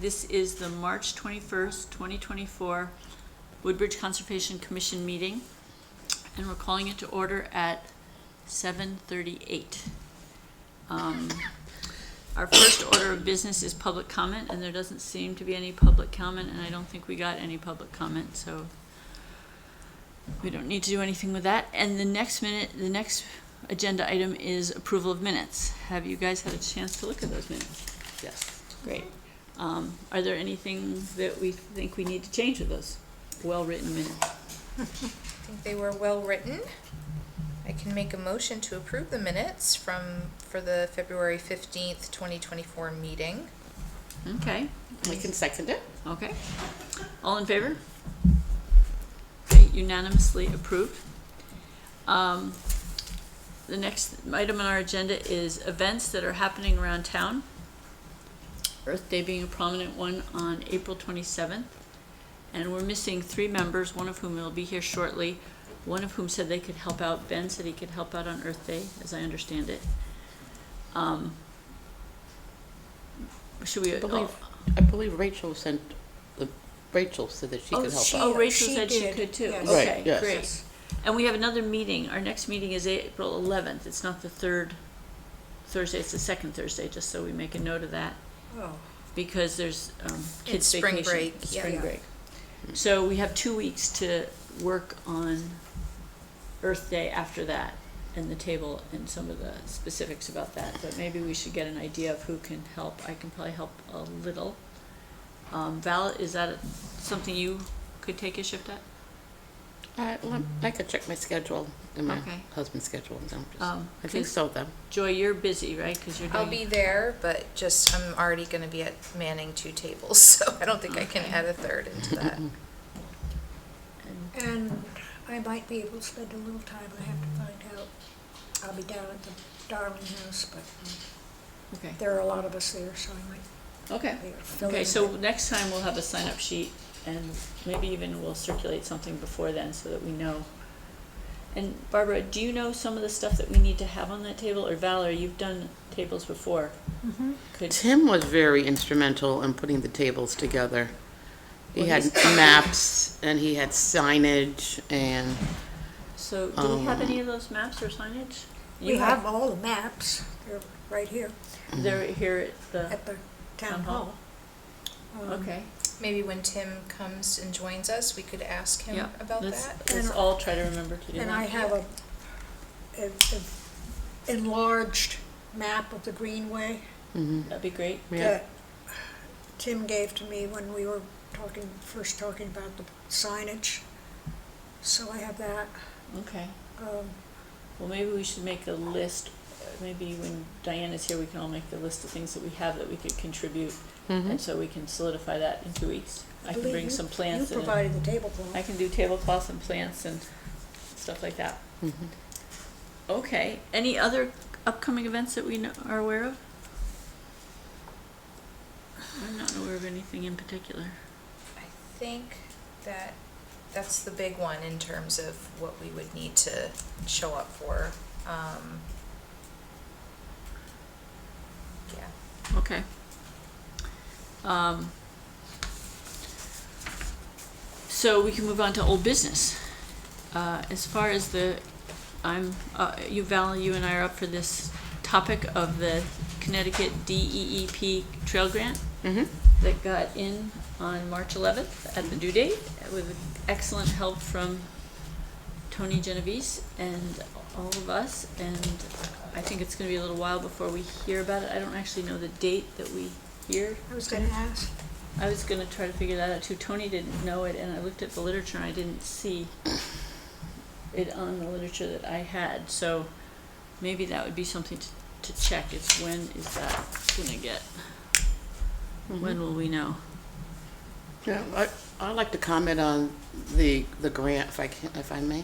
This is the March 21st, 2024 Woodbridge Conservation Commission meeting, and we're calling it to order at 7:38. Our first order of business is public comment, and there doesn't seem to be any public comment, and I don't think we got any public comment, so we don't need to do anything with that. And the next agenda item is approval of minutes. Have you guys had a chance to look at those minutes? Yes. Great. Are there anything that we think we need to change with those well-written minutes? I think they were well written. I can make a motion to approve the minutes for the February 15th, 2024 meeting. Okay. We can second it. Okay. All in favor? Okay, unanimously approved. The next item on our agenda is events that are happening around town. Earth Day being a prominent one on April 27th. And we're missing 3 members, one of whom will be here shortly, one of whom said they could help out. Ben said he could help out on Earth Day, as I understand it. Should we? I believe Rachel said that she could help out. Rachel said she did. could too. Yes. Okay, Right, yes. great. And we have another meeting. Our next meeting is April 11th. It's not the third Thursday, it's the second Thursday, just so we make a note of that. Oh, Because there's kids' It's spring vacation. break, It's yeah. spring Yeah. break. So we have 2 weeks to work on Earth Day after that, and the table and some of the specifics about that. But maybe we should get an idea of who can help. I can probably help a little. Val, is that something you could take a shift at? I could check my schedule and my Okay. husband's schedule. And I think 'cause so, then. Joy, you're busy, right? Because you're doing. I'll be there, but I'm already going to be at manning 2 tables, so I don't think I can Okay. add a third into that. and- and I might be able to spend a little time, I have to find out. I'll be down at the Darling House, but okay. there are a lot of us there, so I might Okay. be able to fill Okay, in. so next time we'll have a sign-up sheet, and maybe even we'll circulate something before then so that we know. And Barbara, do you know some of the stuff that we need to have on that table? Or Valerie, you've done tables before. Mhm. Could, Tim was very instrumental in putting the tables together. He Well, had he's- maps and he had signage and so do we have any of those maps or signage? We have all the maps, they're right here They're here at the, at the Town town hall. hall. okay. Maybe when Tim comes and joins us, we could ask him Yeah, about let's, that. let's all try to remember to do And that. I have a enlarged map of the Greenway That'd be great. yeah. that Tim gave to me when we were first talking about the signage. So I have that. Okay. Um, Well, maybe we should make a list. Maybe when Diana's here, we can all make the list of things that we have that we could contribute. And so we can solidify that in 2 weeks. I can believe bring you- some plants You and provided the tablecloth. I can do tablecloths and plants and stuff like that. Okay, any other upcoming events that we are aware of? I'm not aware of anything in particular. I think that's the big one in terms of what we would need to show up for. Yeah. Okay. So we can move on to old business. As far as you, Val, you and I are up for this topic of the Connecticut DEEP Trail Grant that got in on March 11th at the due date with excellent help from Tony Genovese and all of us, and I think it's going to be a little while before we hear about it. I don't actually know the date that we hear. I was gonna ask. I was going to try to figure that out too. Tony didn't know it, and I looked at the literature and I didn't see it on the literature that I had. So maybe that would be something to check. It's when is that going to get? When will we know? Yeah, I'd like to comment on the grant, if I may.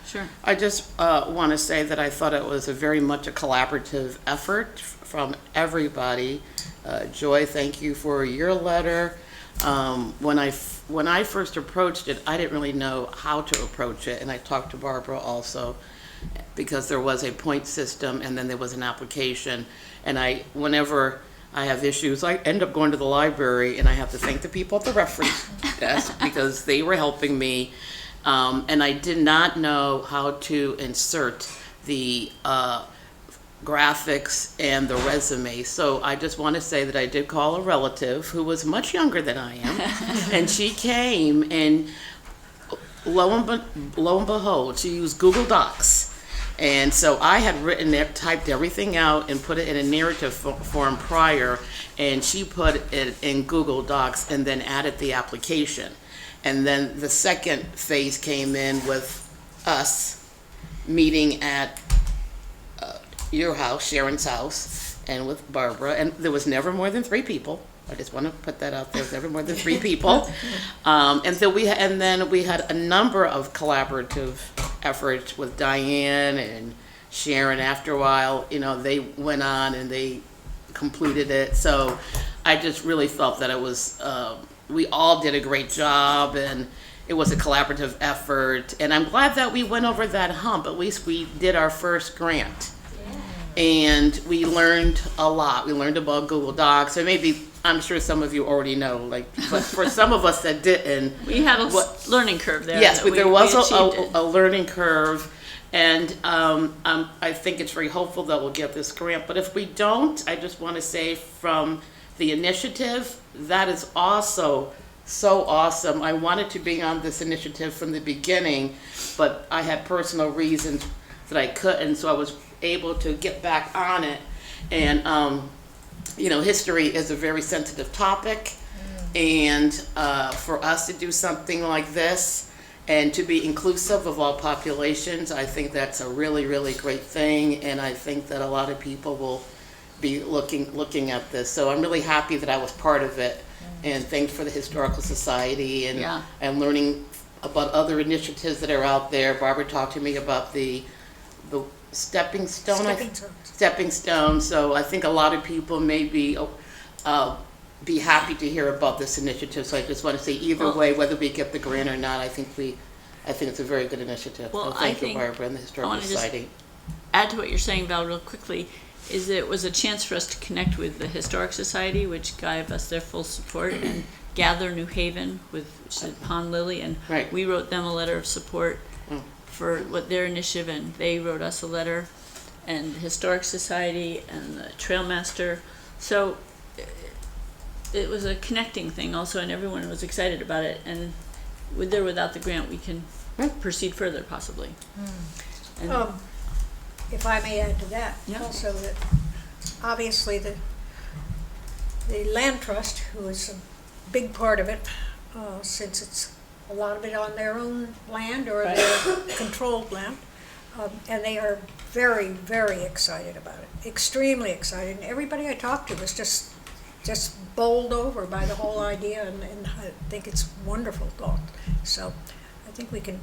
Sure. I just want to say that I thought it was very much a collaborative effort from everybody. Joy, thank you for your letter. When I first approached it, I didn't really know how to approach it, and I talked to Barbara also, because there was a point system and then there was an application. And whenever I have issues, I end up going to the library and I have to thank the people at the reference desk because they were helping me. And I did not know how to insert the graphics and the resume. So I just want to say that I did call a relative who was much younger than I am. And she came and lo and behold, she used Google Docs. And so I had typed everything out and put it in a narrative form prior, and she put it in Google Docs and then added the application. And then the second phase came in with us meeting at your house, Sharon's house, and with Barbara, and there was never more than 3 people. I just want to put that out there. There was never more than 3 people. And then we had a number of collaborative efforts with Diane and Sharon. After a while, they went on and they completed it. So I just really felt that it was, we all did a great job, and it was a collaborative effort. And I'm glad that we went over that hump. At least we did our first grant. And we learned a lot. We learned about Google Docs, or maybe, I'm sure some of you already know, but for some of us that didn't. We had a learning curve there. Yes, but there was achieved a learning curve, and I think it's very hopeful that we'll get this grant. But if we don't, I just want to say from the initiative, that is also so awesome. I wanted to be on this initiative from the beginning, but I had personal reasons that I couldn't, so I was able to get back on it. And history is a very sensitive topic, and for us to do something like this and to be inclusive of all populations, I think that's a really, really great thing, and I think that a lot of people will be looking at this. So I'm really happy that I was part of it, and thanks for the Historical Society and learning about other initiatives that are out there. Barbara talked to me about the Stepping Stone. So I think a lot of people may be happy to hear about this initiative. So I just want to say, either way, whether we get the grant or not, I think it's a very good initiative. Well, Thank you, Barbara, and the Historical Society. Add to what you're saying, Val, real quickly, is that it was a chance for us to connect with the Historic Society, which gave us their full support, and Gather New Haven, which is Pond Lily, and we wrote them a letter of support for what their initiative, and they wrote us a letter, and the Historic Society and the Trailmaster. So it was a connecting thing also, and everyone was excited about it, and with or without the grant we can proceed further possibly. And if I may add to that, Yeah. also that obviously the land trust, who is a big part of it, since it's a lot of it on their own land or their controlled land, and they are very, very excited about it, extremely excited. And everybody I talked to was just bowled over by the whole idea, and I think it's a wonderful thought. So I think we can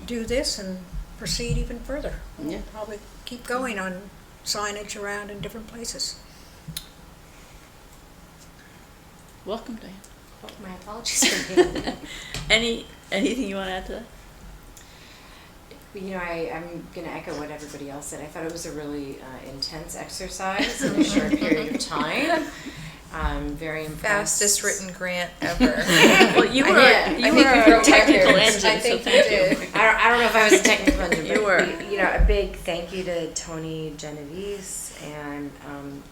do this and proceed even further. Yeah. Probably keep going on signage around in different places. welcome, Diane. Oh, my apologies for being Anything you want to add to that? I'm going to echo what everybody else said. I thought it was a really intense exercise in a short period of time. I'm very impressed. Fastest written grant ever. Well, you were a a technical records. engine, I think so you thank did. you. I don't know if I was a technical engine, but You were. a big thank you to Tony Genovese and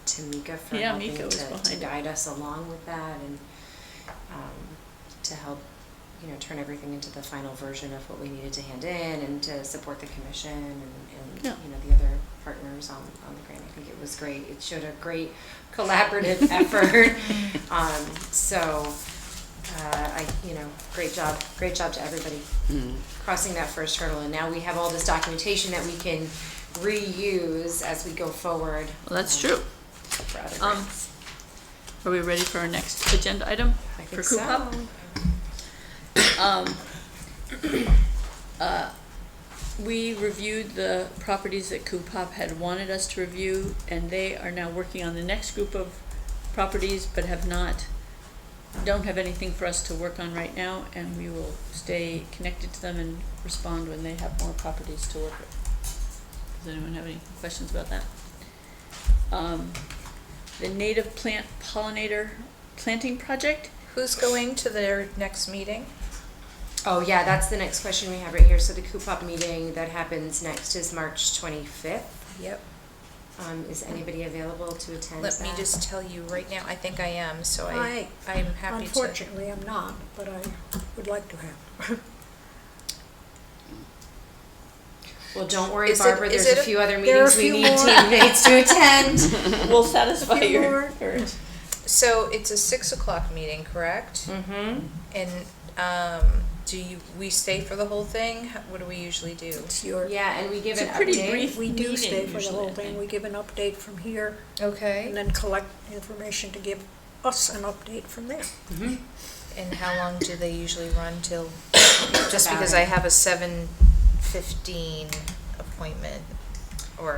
to Mika for Yeah, helping Mika was to behind it. guide us along with that, and to help turn everything into the final version of what we needed to hand in, and to support the commission and Yeah. the other partners on the grant. I think it was great. It showed a great collaborative effort. Great job to everybody crossing that first hurdle. And now we have all this documentation that we can reuse as we go forward. Well, that's true. For other grants. Are we ready for our next agenda item? I for think Coop Hop? We reviewed the properties that Coop Hop had wanted us to review, and they are now working on the next group of properties, but don't have anything for us to work on right now, and we will stay connected to them and respond when they have more properties to work with. Does anyone have any questions about that? the native plant pollinator planting project. Who's going to their next meeting? Oh, yeah, that's the next question we have right here. So the CUPOP meeting that happens next is March 25th. Yep. Is anybody available to attend Let me that? just tell you right now, I think I am, so I- I'm happy to. Unfortunately, I'm not, but I would like to have. Well, don't worry, Is it- Barbara, is there's it a few other there are a meetings we few need more. teammates to attend. We'll satisfy Few your more. urge. So it's a 6 o'clock meeting, correct? Mm-hmm. And, we stay for the whole thing? What do we usually do? It's your, Yeah, and we give It's an a pretty update. brief we do meeting stay for the usually, whole I thing. think. We give an update from here and Okay. then collect information to give us an update from there. Mhm. And how long do they usually run till? Just About because it. I have a 7:15 appointment, or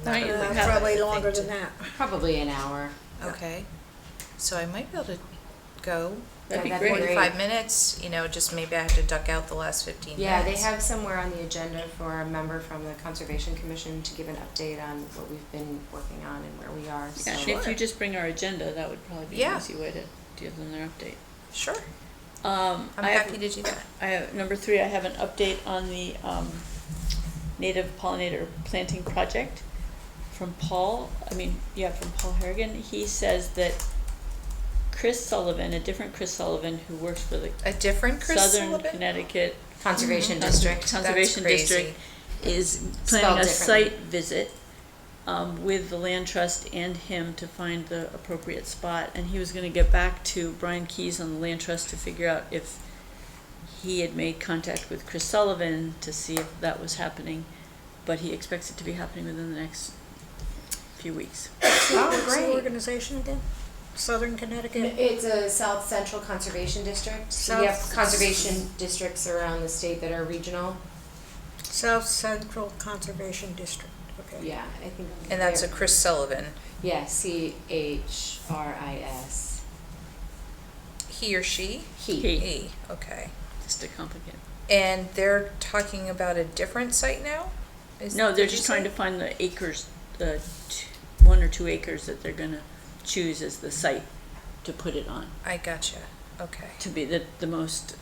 not Right, an we appointment, have- but Probably a thing longer to- than that. Probably an hour. Okay. So I might be able to go. That'd be Yeah, great. 45 minutes, just maybe I have to duck out the last 15 Yeah, they minutes. have somewhere on the agenda for a member from the Conservation Commission to give an update on what we've been working on and where we are, so. Yeah, and if you just bring our agenda, that would probably be an Yeah. easy way to give them their update. Sure, I'm I'm happy to do that. I have, number 3, I have an update on the native pollinator planting project from Paul, from Paul Harrigan. He says that Chris Sullivan, a different Chris Sullivan who works for the A different Chris Southern Sullivan? Connecticut Conservation Mhm. District. Conservation That's District is Spelled planning a differently. site visit with the land trust and him to find the appropriate spot. And he was gonna get back to Brian Keys on the land trust to figure out if he had made contact with Chris Sullivan to see if that was happening. But he expects it to be happening within the next few weeks. Oh, What's the great. organization again? Southern Connecticut? It's a South Central Conservation District. So we have South- conservation districts around the state that are regional. South Central Conservation District, okay. Yeah, I think. And that's a they're- Chris Sullivan. Yeah, CHRIS. He or she? He. He, okay. Just to complicate. And they're talking about a different site now? No, they're just trying to find the acres, the 1 or 2 acres that they're gonna choose as the site to put it on, I gotcha, okay. to be the most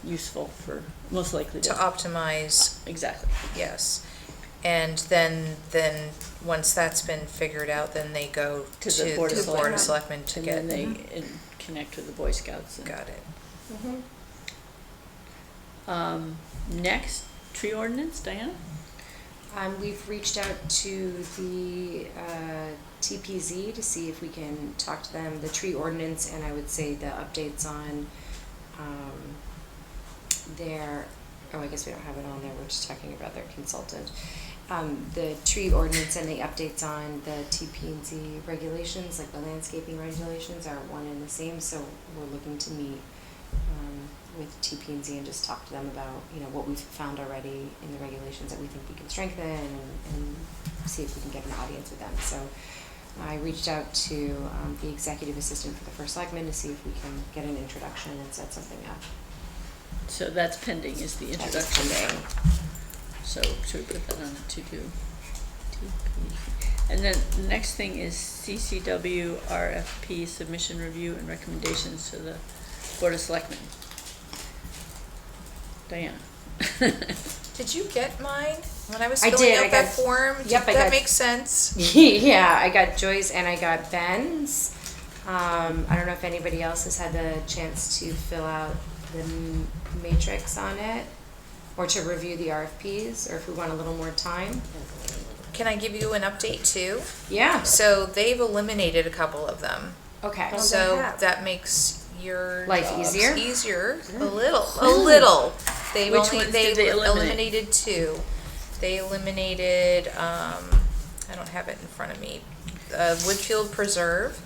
useful for, most likely To to. optimize, Exactly. yes. And then, once that's been figured out, then they go To to the Board of the Board of Selectmen. Selectmen to And get, then they connect with the Boy Scouts. And, got it. next, tree ordinance, Diana? We've reached out to the TPZ to see if we can talk to them, the tree ordinance, and I would say the updates on their, I guess we don't have it on there, we're just talking about their consultant. The tree ordinance and the updates on the TP&Z regulations, like the landscaping regulations, are one and the same, so we're looking to meet with TP&Z and just talk to them about, what we've found already in the regulations that we think we can strengthen and see if we can get an audience with them. So I reached out to the executive assistant for the first selectman to see if we can get an introduction and set something up. So that's pending, is the That is introduction. pending. So should we put that on to do? And then the next thing is CCW RFP submission review and recommendations to the Board of Selectmen. Diana. Did you get mine? When I was I filling did, I out that got- form? yep, I That got- makes sense. Yeah, I got Joy's and I got Ben's. I don't know if anybody else has had the chance to fill out the matrix on it or to review the RFPs, or if we want a little more time. Can I give you an update too? Yeah, So they've eliminated a couple of them. okay. Oh, So they have. that makes your Life jobs easier? easier, a little. They've Which only, ones they did they eliminate? eliminated 2. They eliminated, I don't have it in front of me, Woodfield Preserve,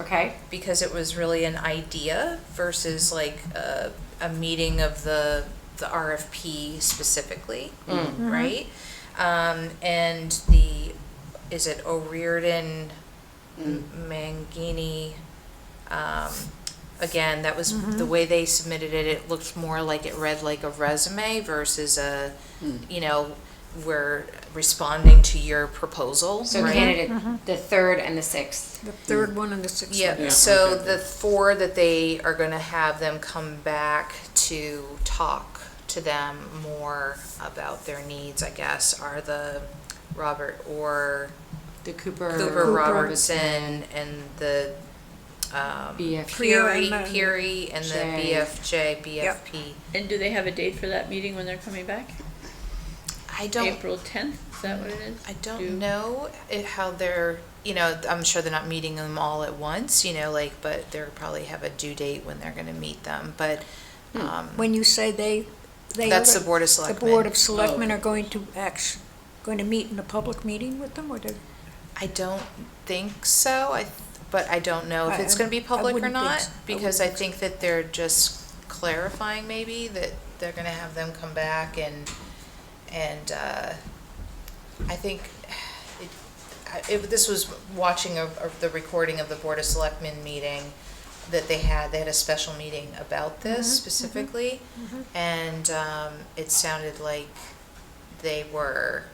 Okay. because it was really an idea versus like a meeting of the RFP specifically, right? And is it O'Riordan, Mangini? Again, that was the way they submitted it. It looked more like it read like a resume versus a, we're responding to your proposal, So right? candidate, the third and the sixth. The third one and the sixth one. Yeah, Yeah, so okay. the 4 that they are gonna have them come back to talk to them more about their needs, I guess, are the Robert Orr, The Cooper. Cooper Robertson, and the BFP. Peary, and the J. BFJ, BFP. And do they have a date for that meeting when they're coming back? I don't, April 10th, is that what it is? I Do- don't know how they're, I'm sure they're not meeting them all at once, but they'll probably have a due date when they're gonna meet them, but, When you say they that's are the Board of the Selectmen. Board of Selectmen Oh. are going to going to meet in a public meeting with them, or do? I don't think so, but I don't know if it's I- gonna be I public or wouldn't think not, so. I because I wouldn't think that they're just clarifying maybe that they're gonna have them come back and, I think this was watching the recording of the Board of Selectmen meeting that they had a special meeting about this specifically, and, it sounded like their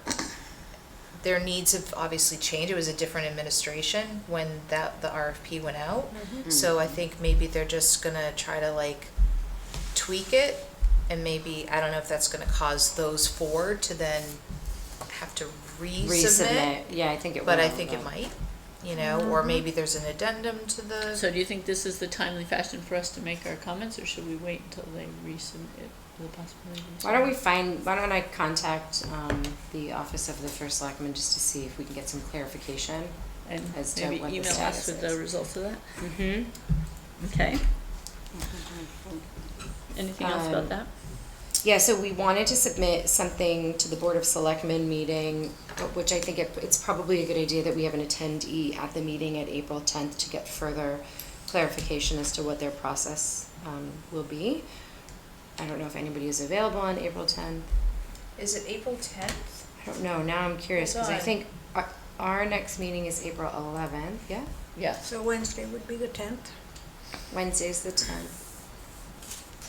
needs have obviously changed. It was a different administration when the RFP went out. So I think maybe they're just gonna try to tweak it, and maybe, I don't know if that's gonna cause those 4 to then have to resubmit. Yeah, I think it will. But I think it might, or maybe there's an addendum to the. So do you think this is the timely fashion for us to make our comments, or should we wait until they resubmit the possibility? Why don't I contact, the Office of the First Selectman just to see if we can get some clarification? And as to maybe what the email us status with is. the results of that? Mm-hmm. Okay. Anything else about Um, that? Yeah, so we wanted to submit something to the Board of Selectmen meeting, which I think it's probably a good idea that we have an attendee at the meeting at April 10th to get further clarification as to what their process will be. I don't know if anybody is available on April 10th. Is it April 10th? I don't know, now I'm curious, because I Hold on. think our next meeting is April 11th, yeah? Yes. So Wednesday would be the 10th? Wednesday's the 10th.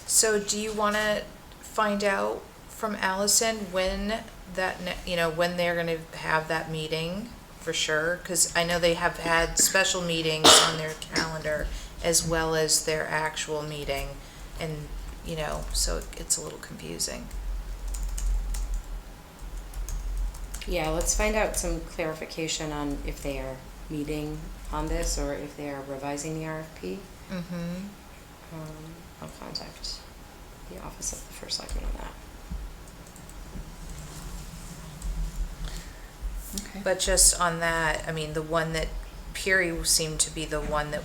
So do you want to find out from Allison when when they're going to have that meeting for sure? Because I know they have had special meetings on their calendar as well as their actual meeting, and so it's a little confusing. Yeah, let's find out some clarification on if they are meeting on this or if they are revising the RFP. Mm-hmm. I'll contact the Office of the First Selectman on that. Okay. But just on that, I mean, the one that Peary seemed to be the one that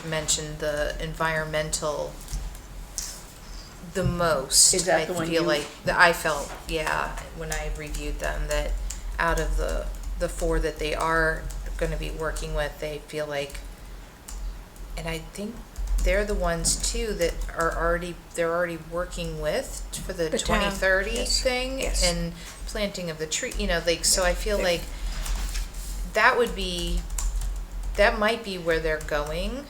mentioned the environmental the most. Is that the one you- I felt, yeah, when I reviewed them, that out of the 4 that they are gonna be working with, they feel like, and I think they're the ones too that they're already working with for the The town, 2030 yes, thing yes. and planting of the tree, so I feel like that might be where they're going,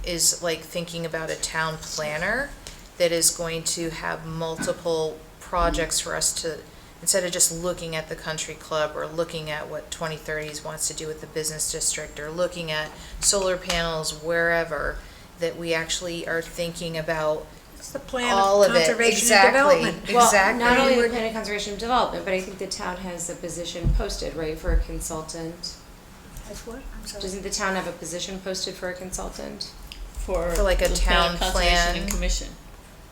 is thinking about a town planner that is going to have multiple projects for us to, instead of just looking at the country club or looking at what 2030s wants to do with the business district or looking at solar panels wherever, that we actually are thinking about It's the plan all of of it. conservation and Exactly. development. Exactly. Well, not only the plan of conservation and development, but I think the town has a position posted, right, for a consultant. That's what, I'm sorry. Doesn't the town have a position posted for a consultant? For like a the town Conservation plan. and Commission,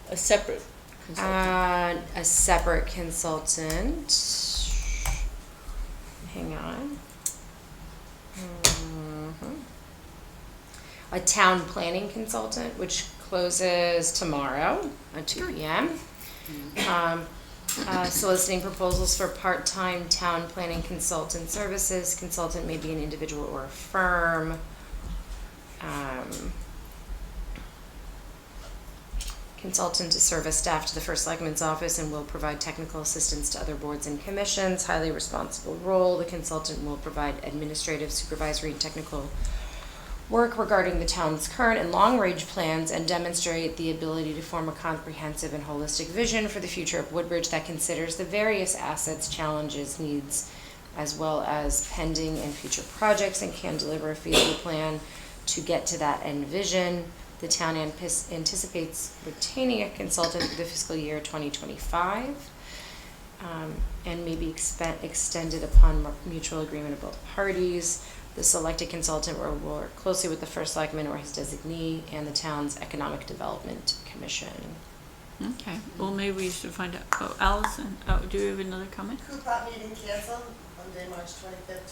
a separate consultant. A separate consultant. Hang on. A town planning consultant, which closes tomorrow at 2 p.m. Soliciting proposals for part-time town planning consultant services. Consultant may be an individual or a firm. Consultant to serve as staff to the First Selectman's office and will provide technical assistance to other boards and commissions. Highly responsible role. The consultant will provide administrative, supervisory, and technical work regarding the town's current and long-range plans and demonstrate the ability to form a comprehensive and holistic vision for the future of Woodbridge that considers the various assets, challenges, needs, as well as pending and future projects, and can deliver a feasible plan to get to that end vision. The town anticipates retaining a consultant for the fiscal year 2025, and may be extended upon mutual agreement of both parties. The selected consultant will work closely with the first selectman or his designee and the town's Economic Development Commission. Okay, well, maybe we should find out, oh, Allison, do you have another comment? Coupot meeting canceled Monday, March 25th,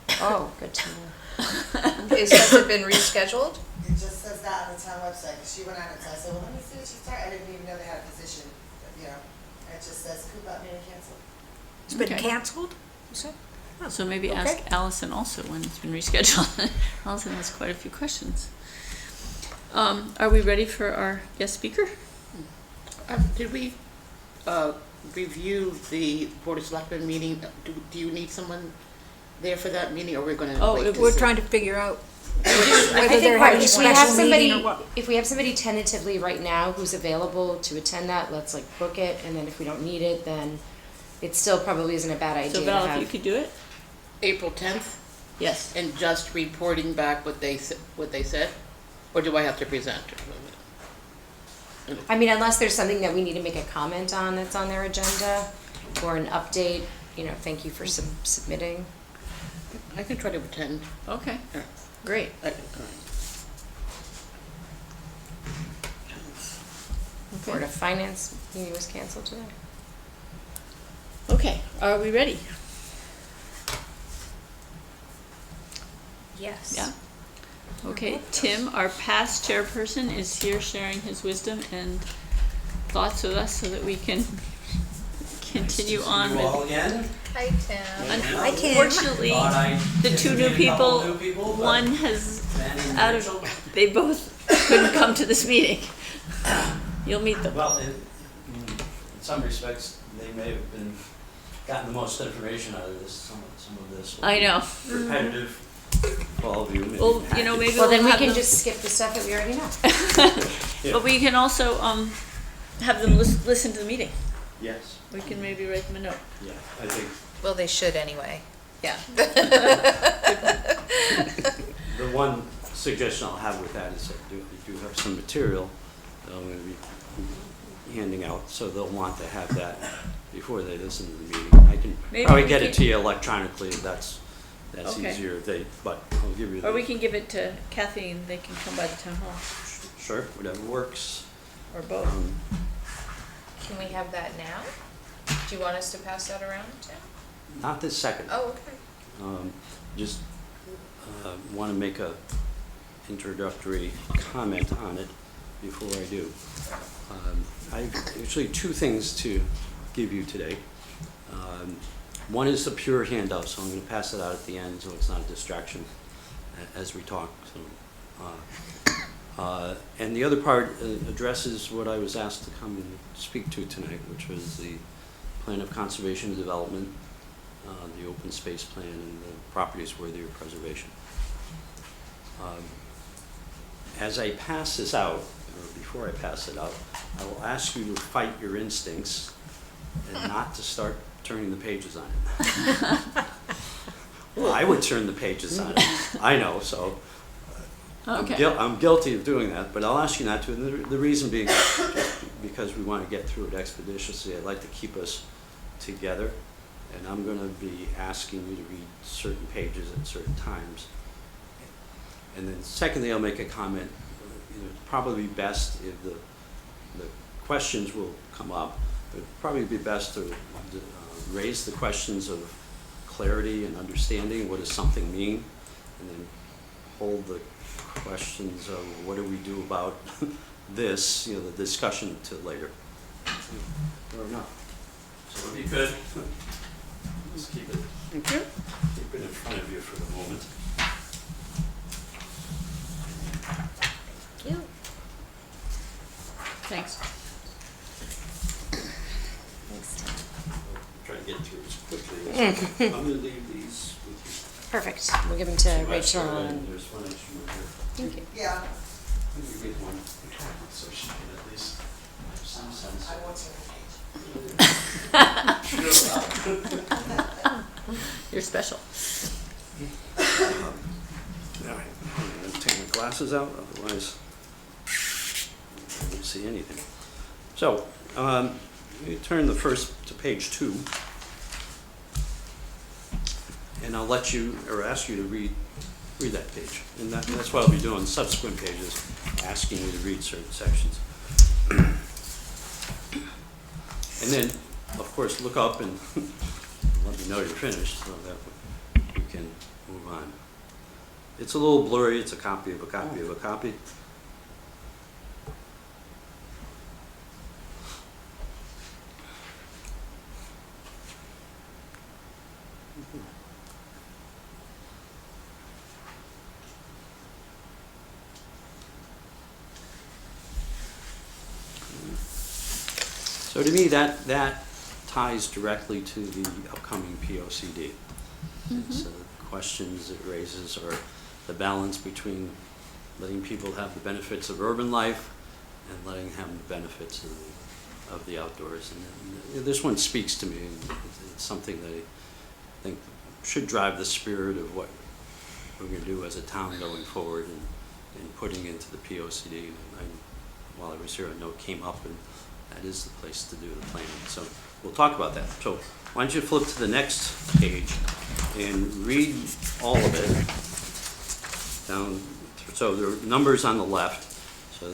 2024. Oh, good to know. Has it been rescheduled? It just says that on the town website. She went on it, so I said, well, let me see what she started. I didn't even know they had a position, you know. It just says Coupot meeting canceled. It's been Okay. canceled, you said? So maybe Okay. ask Allison also when it's been rescheduled. Allison has quite a few questions. Are we ready for our guest speaker? Did we review the Board of Selectmen meeting? Do you need someone there for that meeting, or we're gonna Oh, wait if to We're see? trying to figure out I whether think they're right, having a if we have special somebody, meeting or what. if we have somebody tentatively right now who's available to attend that, let's like book it, and then if we don't need it, then it still probably isn't a bad idea So to Val, if you have. could do it? April 10th, Yes. and just reporting back what they said, or do I have to present? I mean, unless there's something that we need to make a comment on that's on their agenda, or an update, you know, thank you for submitting. I can try to attend. Okay, Yeah. great. Board of Finance meeting was canceled today. Okay, are we ready? Yes. Yeah? Okay, Tim, our past chairperson, is here sharing his wisdom and thoughts with us so that we can continue on See you all with. again. Hi, Tim. I can. Unfortunately, Thought I'd the get two to new meet a couple people, new people, but one has, Manny and out Mitchell- of, they both couldn't come to this meeting. You'll meet them. Well, in some respects, they may have gotten the most information out of this. Some of this. will I be know. repetitive for all of you. maybe Well, you know, packaged. maybe Well, then we'll we have can them, just skip the stuff that we already know. Yeah. but we can also, have them listen to the meeting. Yes, We can maybe write them a note. yeah, I think Well, they should anyway. Yeah. the one suggestion I'll have with that is that we do have some material that I'm going to be handing out, so they'll want to have that before they listen to the meeting. I can Maybe probably we get can- it to you electronically if that's Okay. easier. But I'll give you Or we the, can give it to Kathy and they can come by the town hall, sure, whatever works. or both. Can we have that now? Do you want us to pass that around, Tim? Not this second. Oh, okay. Just want to make a introductory comment on it before I do. I've actually two things to give you today. One is a pure handout, so I'm going to pass it out at the end so it's not a distraction as we talk. And the other part addresses what I was asked to come and speak to tonight, which was the plan of conservation and development, the open space plan, and the properties worthy of preservation. As I pass this out, or before I pass it out, I will ask you to fight your instincts and not to start turning the pages on it. Well, I would turn the pages on it, I know, so Okay. I'm guilty of doing that, but I'll ask you not to. And the reason being, just because we want to get through it expeditiously, I'd like to keep us together. And I'm going to be asking you to read certain pages at certain times. And then secondly, I'll make a comment. You know, it'd probably be best if the questions will come up. It'd probably be best to raise the questions of clarity and understanding. What does something mean? And then hold the questions of what do we do about this, you know, the discussion to later. Or not. So if you could, just keep it in front of you for the moment. Thank you. Thanks. I'll try to get through as quickly as I'm going to leave these with Perfect. We'll give them to Two Rachel extra, and, there's one extra one here. thank you. Yeah, Let me read one, so she can at least have some sense. I want to page. You're special. All right, I'm gonna take my glasses out, otherwise I won't see anything. So, you turn the first to page 2, and I'll let you, or ask you to read that page. And that's what I'll be doing subsequent pages, asking you to read certain sections. And then, of course, look up and let me know you're finished, so that we can move on. It's a little blurry, it's a copy of a copy of a copy. So to me, that ties directly to the upcoming POCD. It's questions it raises are the balance between letting people have the benefits of urban life and letting them have the benefits of the outdoors. And this one speaks to me. It's something that I think should drive the spirit of what we're going to do as a town going forward and putting into the POCD. While I was here, a note came up, and that is the place to do the planning. So we'll talk about that. So why don't you flip to the next page and read all of it down. So there are numbers on the left. So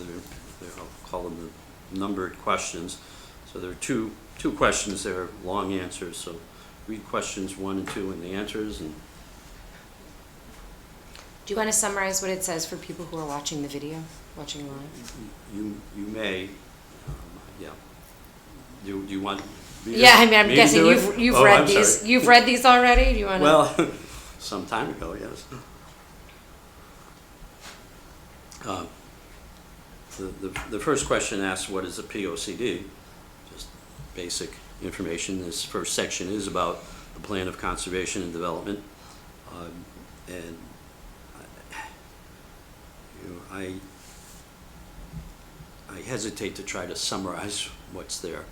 I'll call them the numbered questions. So there are two questions there, long answers. So read questions 1 and 2 and the answers. And Do you want to summarize what it says for people who are watching the video, watching live? you may, yeah. Do you want? Yeah, I mean, I'm me to guessing do it? you've Oh, read I'm these. sorry. You've read these already. Do you want to? Well, some time ago, yes. The first question asks, what is a POCD? Just basic information. This first section is about the plan of conservation and development. And I hesitate to try to summarize what's there.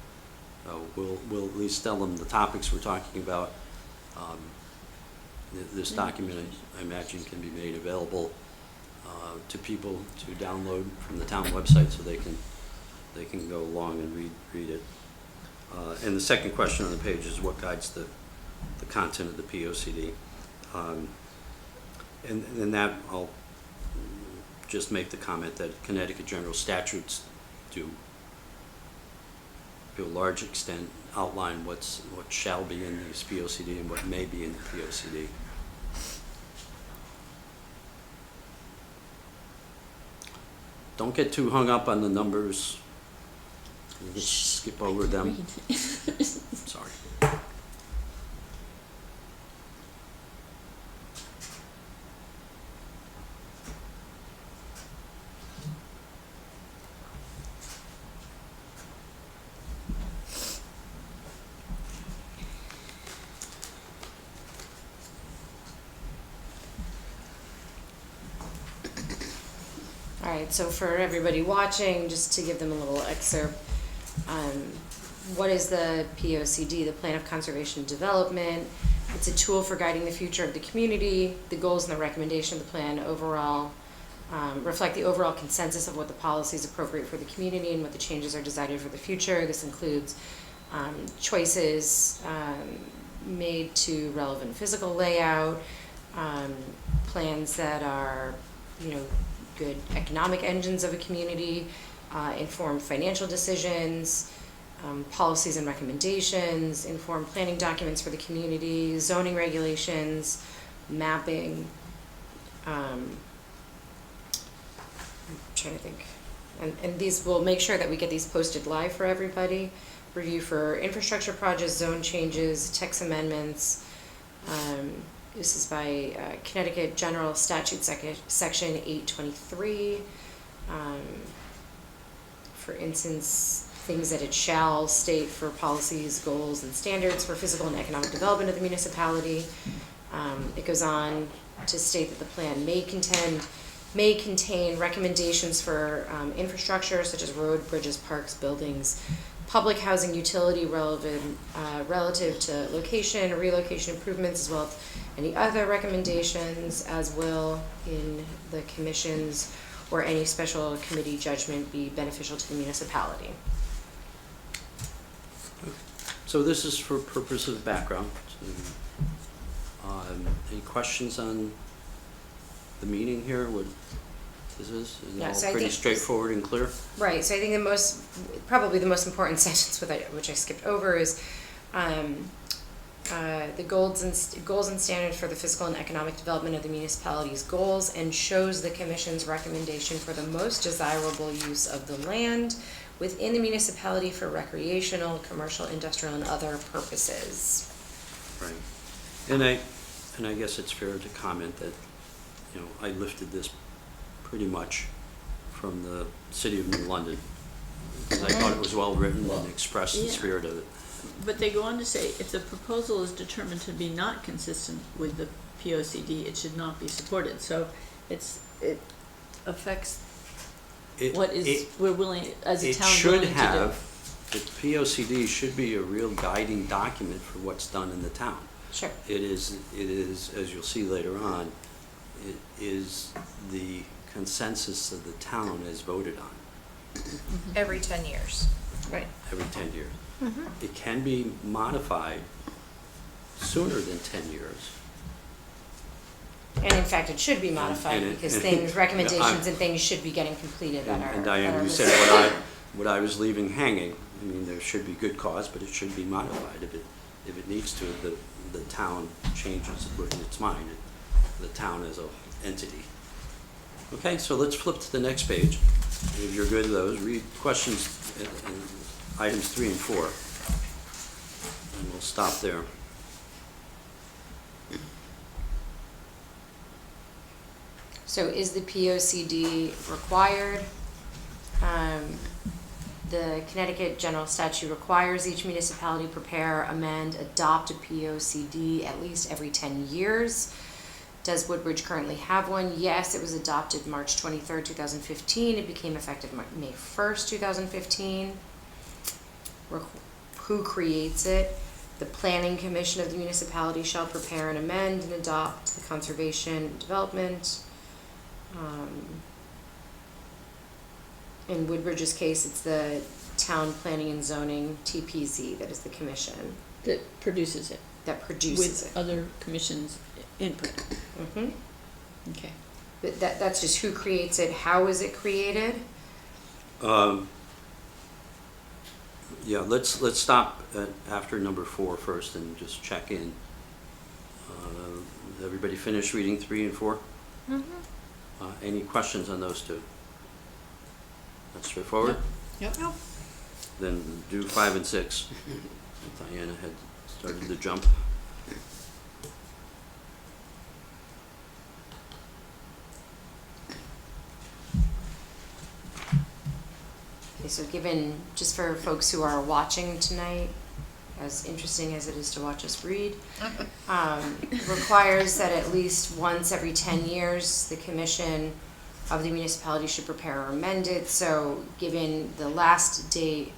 We'll at least tell them the topics we're talking about. This document, I imagine, can be made available to people to download from the town website, so they can go along and read it. And the second question on the page is what guides the content of the POCD. And that I'll just make the comment that Connecticut general statutes do, to a large extent, outline what shall be in the POCD and what may be in the POCD. Don't get too hung up on the numbers. You just skip over them. Sorry. All right, so for everybody watching, just to give them a little excerpt, what is the POCD, the Plan of Conservation and Development? It's a tool for guiding the future of the community. The goals and the recommendation of the plan overall reflect the overall consensus of what the policy is appropriate for the community and what the changes are decided for the future. This includes choices made to relevant physical layout, plans that are, good economic engines of a community, inform financial decisions, policies and recommendations, inform planning documents for the community, zoning regulations, mapping. I'm trying to think. And these, we'll make sure that we get these posted live for everybody. Review for infrastructure projects, zone changes, text amendments. This is by Connecticut General Statute Section 823. For instance, things that it shall state for policies, goals, and standards for physical and economic development of the municipality. It goes on to state that the plan may contain recommendations for infrastructure such as road, bridges, parks, buildings, public housing, utility relevant relative to location, relocation improvements, as well as any other recommendations as will in the commission's or any special committee judgment be beneficial to the municipality. So this is for purpose of background. Any questions on the meaning here? What this is? Is it Yeah, all so I pretty think- straightforward and clear? Right, so I think probably the most important sentence which I skipped over is the goals and standards for the physical and economic development of the municipality's goals, and shows the commission's recommendation for the most desirable use of the land within the municipality for recreational, commercial, industrial, and other purposes. Right. And I guess it's fair to comment that, you know, I lifted this pretty much from the City of New London, because I thought it was well written and expressed the Yeah. spirit of it. But they go on to say, if the proposal is determined to be not consistent with the POCD, it should not be supported. So it affects what we're willing, as a town, willing to do. It should have, the POCD should be a real guiding document for what's done in the town. Sure. It is, as you'll see later on, it is the consensus of the town as voted on Every 10 years. Right. every 10 years. It can be modified sooner than 10 years. And in fact, it should be modified and it- because and- things, recommendations Yeah, and things should be getting completed that are. And that are Diane, you listed. said what I was leaving hanging. I mean, there should be good cause, but it should be modified if it needs to. The town changes in its mind, the town as a entity. Okay, so let's flip to the next page. If you're good with those, read questions, items 3 and 4. And we'll stop there. So is the POCD required? The Connecticut General Statute requires each municipality prepare, amend, adopt a POCD at least every 10 years. Does Woodbridge currently have one? Yes, it was adopted March 23rd, 2015. It became effective May 1st, 2015. Who creates it? The Planning Commission of the municipality shall prepare and amend and adopt the conservation development. In Woodbridge's case, it's the Town Planning and Zoning, TPZ, that is the commission That produces it that produces with it. other commissions' input. Mhm. Okay. But that's just who creates it, how is it created? Yeah, let's stop after number 4 first and just check in. Everybody finish reading 3 and 4? Any questions on those two? That's straightforward? Yep. Then do 5 and 6. Diana had started to jump. Okay, so given, just for folks who are watching tonight, as interesting as it is to watch us read, requires that at least once every 10 years, the commission of the municipality should prepare or amend it. So given the last date,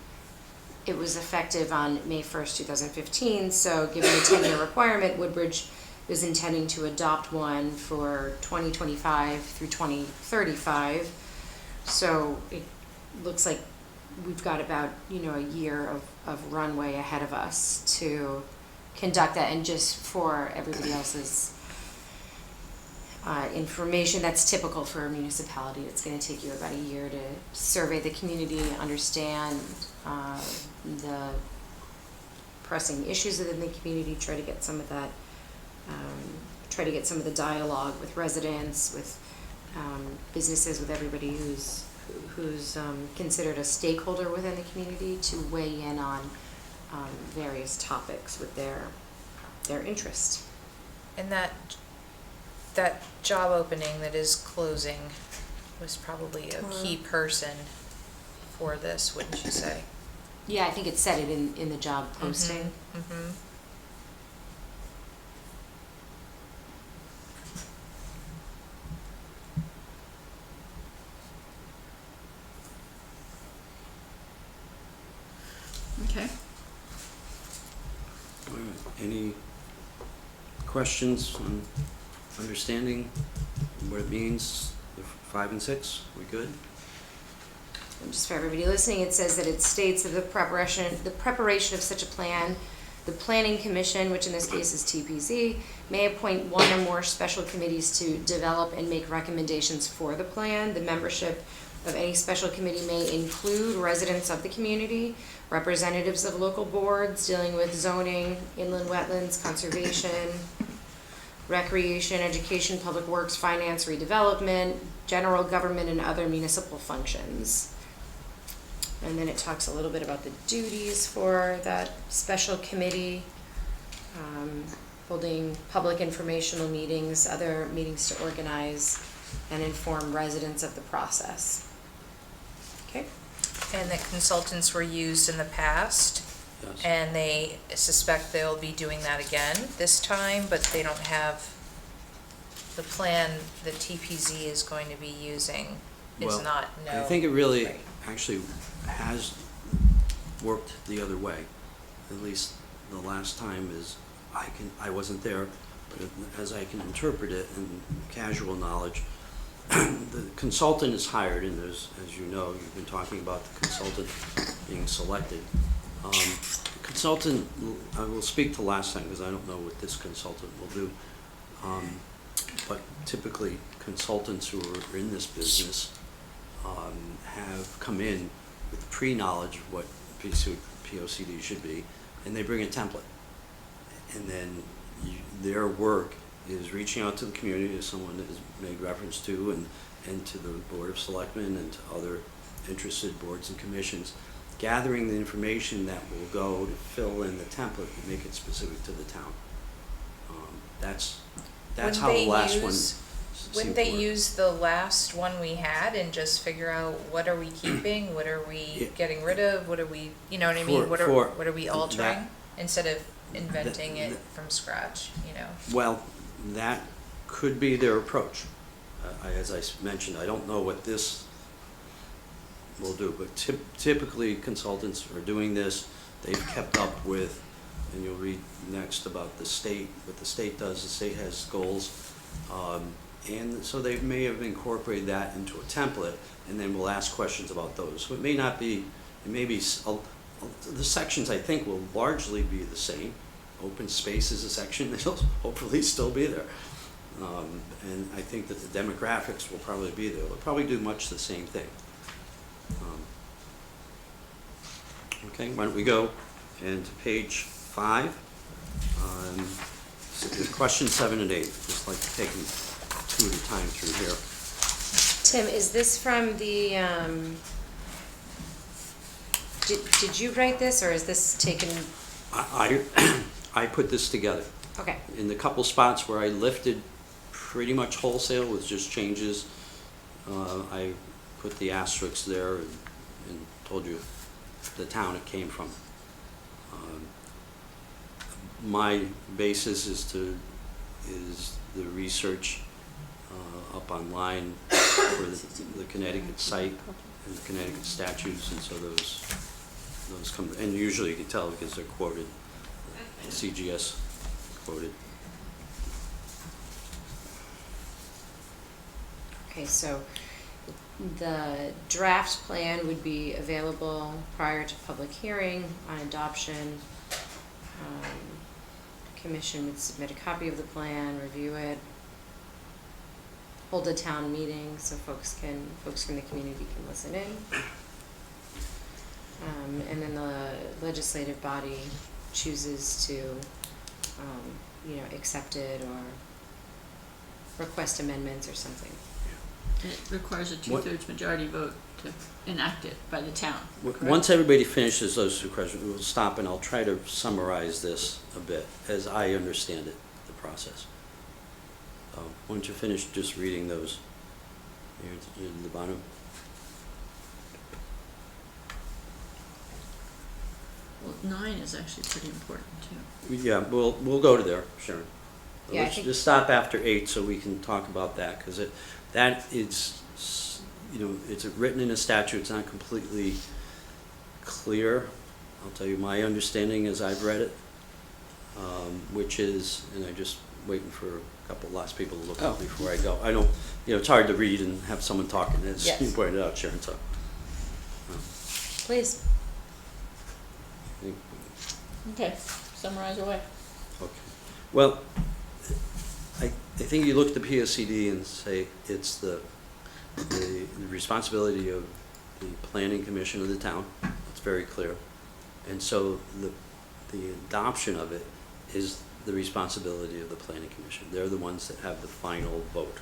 it was effective on May 1st, 2015. So given the 10-year requirement, Woodbridge is intending to adopt one for 2025 through 2035. So it looks like we've got about, a year of runway ahead of us to conduct that. And just for everybody else's information, that's typical for a municipality. It's going to take you about a year to survey the community, understand the pressing issues within the community, try to get some of that, try to get some of the dialogue with residents, with businesses, with everybody who's considered a stakeholder within the community to weigh in on various topics with their interest. And that job opening that is closing was probably a key person for this, wouldn't you say? Yeah, I think it said it in the job posting. Mm-hmm. Any questions on understanding what it means, the 5 and 6? We good? And just for everybody listening, it says that it states that the preparation of such a plan, the planning commission, which in this case is TPZ, may appoint one or more special committees to develop and make recommendations for the plan. The membership of any special committee may include residents of the community, representatives of local boards dealing with zoning, inland wetlands, conservation, recreation, education, public works, finance, redevelopment, general government, and other municipal functions. And then it talks a little bit about the duties for that special committee, holding public informational meetings, other meetings to organize and inform residents of the process. Okay? And the consultants were used in the past, Yes. and they suspect they'll be doing that again this time, but they don't have the plan that TPZ is going to be using is Well, not I think it really Right. actually has worked the other way. At least the last time I wasn't there, but as I can interpret it in casual knowledge, the consultant is hired, and there's, as you know, you've been talking about the consultant being selected. The consultant, I will speak to last time because I don't know what this consultant will do. But typically consultants who are in this business have come in with pre-knowledge of what POCD should be, and they bring a template. And then their work is reaching out to the community, as someone has made reference to, and to the Board of Selectmen and to other interested boards and commissions, gathering the information that will go to fill in the template and make it specific to the town. That's Wouldn't how the they last one use- seemed Wouldn't to they work. use the last one we had and just figure out what are we keeping, what are we Yeah. getting rid of, what are we, you know what I mean? For- What are we altering? that- Instead of inventing that- it from scratch, you know? Well, that could be their approach. As I mentioned, I don't know what this will do, but typically consultants are doing this. They've kept up with, and you'll read next about the state, what the state does. The state has goals. And so they may have incorporated that into a template, and then we'll ask questions about those. So it may not be, it may be, the sections I think will largely be the same. Open space is a section, it'll hopefully still be there. And I think that the demographics will probably be there. They'll probably do much the same thing. Okay, why don't we go into page 5. So question 7 and 8, just like to take them 2 at a time through here. Tim, is this from the, did you write this, or is this taken, I put this together. okay, In the couple spots where I lifted pretty much wholesale with just changes, I put the asterisks there and told you the town it came from. My basis is the research up online for the Connecticut site and the Connecticut statutes, and so those come, and usually you can tell because they're quoted, CGS quoted. okay, so the draft plan would be available prior to public hearing on adoption. Commission would submit a copy of the plan, review it, hold a town meeting so folks from the community can listen in. And then the legislative body chooses to, accept it or request amendments or something. And it requires a What- 2/3 majority vote to enact it by the town. correct? Once everybody finishes those 2 questions, we'll stop and I'll try to summarize this a bit as I understand it, the process. Once you finish just reading those, here at the bottom. Well, 9 is actually pretty important too. Yeah, we'll go to there, Sharon. Yeah, I Let's think- just stop after 8 so we can talk about that, because that is, it's written in a statute, it's not completely clear. I'll tell you my understanding as I've read it. which is, and I'm just waiting for a couple last people to look Oh. up before I go. I don't, it's hard to read and have someone talking, as Yes. you pointed out, Sharon, so. Please. I think- Okay, summarize away. Okay. Well, I think you look at the PSCD and say it's the responsibility of the planning commission of the town. It's very clear. And so the adoption of it is the responsibility of the planning commission. They're the ones that have the final vote.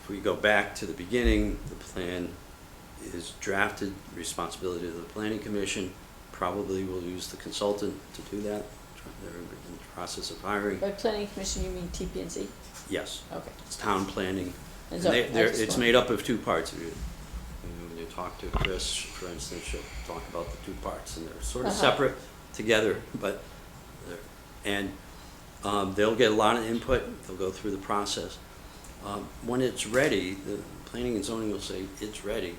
If we go back to the beginning, the plan is drafted, responsibility of the planning commission. Probably will use the consultant to do that. They're in the process of hiring. By planning commission, you mean TP&Z? Yes, Okay. it's town planning. And And so they, I they're, just it's want- made up of two parts. When you talk to Chris, for instance, she'll talk about the two parts, and they're sort of Uh-huh. separate together, but they're, and they'll get a lot of input, they'll go through the process. When it's ready, the planning and zoning will say, it's ready.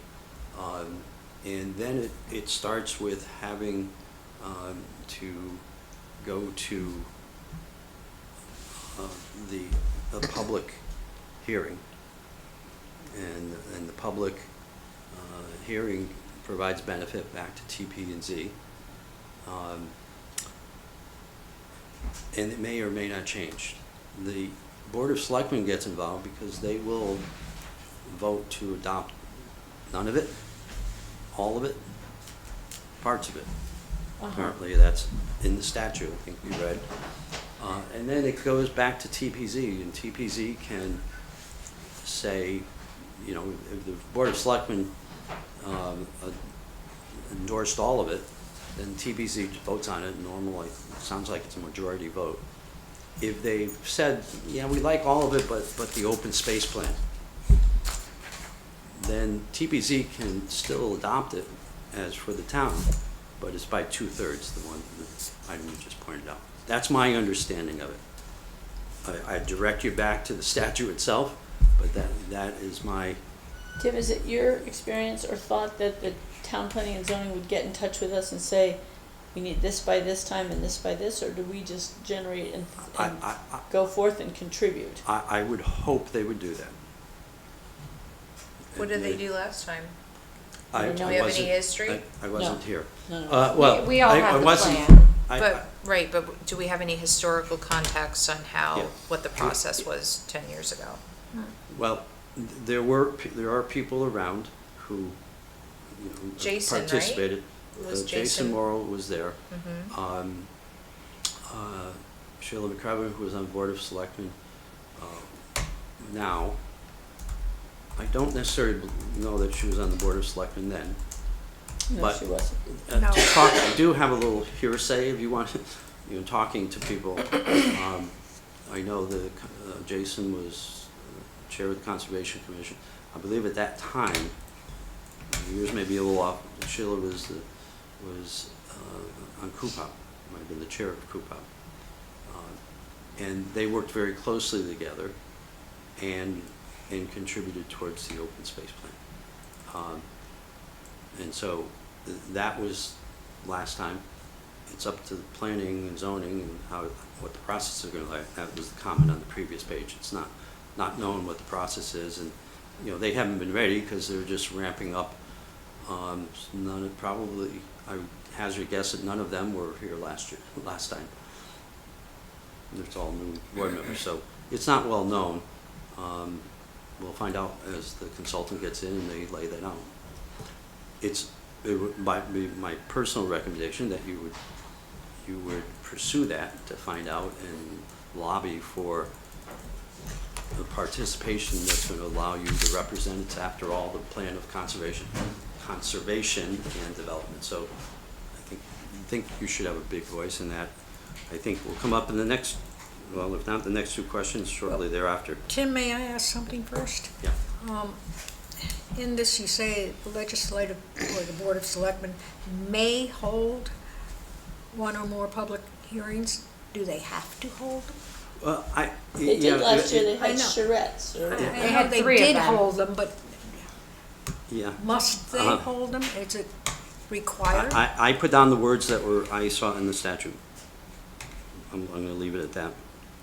And then it starts with having to go to the public hearing. And the public hearing provides benefit back to TP&Z. And it may or may not change. The Board of Selectmen gets involved because they will vote to adopt none of it, all of it, parts of it. Uh-huh. Currently, that's in the statute, I think we read. And then it goes back to TPZ, and TPZ can say, if the Board of Selectmen endorsed all of it, then TPZ votes on it. Normally, it sounds like it's a majority vote. If they've said, yeah, we like all of it, but the open space plan, then TPZ can still adopt it as for the town, but it's by 2/3, the item you just pointed out. That's my understanding of it. I direct you back to the statute itself, but that is my, Tim, is it your experience or thought that the town planning and zoning would get in touch with us and say, we need this by this time and this by this, or do we just generate and I go forth and contribute? I would hope they would do that. What did they do last time? I Do we have any wasn't- history? I wasn't No. here. No. Well, We all I have the wasn't- plan. But do we have any historical context on Yeah. what the process was 10 years ago? Well, there are people around who, Jason, right? participated. Was Jason Jason- Morrow was there. Mhm. Sheila McCraven, who was on the Board of Selectmen now. I don't necessarily know that she was on the Board of Selectmen then. No, But- she wasn't. No. To talk, I do have a little hearsay if you want, talking to people. I know that Jason was chair of the Conservation Commission. I believe at that time, years may be a little off, Sheila was on CUPOP, might have been the chair of CUPOP. And they worked very closely together and contributed towards the open space plan. And so that was last time. It's up to the planning and zoning and what the process is going to like. That was the comment on the previous page. It's not knowing what the process is, and they haven't been ready because they're just ramping up. Probably, I would hazard a guess that none of them were here last time. It's all new board members, so it's not well known. We'll find out as the consultant gets in and they lay that out. It would be my personal recommendation that you would pursue that to find out and lobby for the participation that's going to allow you to represent. It's after all the plan of conservation and development. So I think you should have a big voice in that. I think will come up in the next, well, if not the next two questions, shortly thereafter. Tim, may I ask something first? Yeah. In this, you say the legislative or the Board of Selectmen may hold one or more public hearings. Do they have to hold them? Well, They did last year, they I had know. charrettes, or, I They know had they 3 of did them. hold them, but Yeah. must they Uh-huh. hold them? Is it required? I put down the words that I saw in the statute. I'm gonna leave it at that.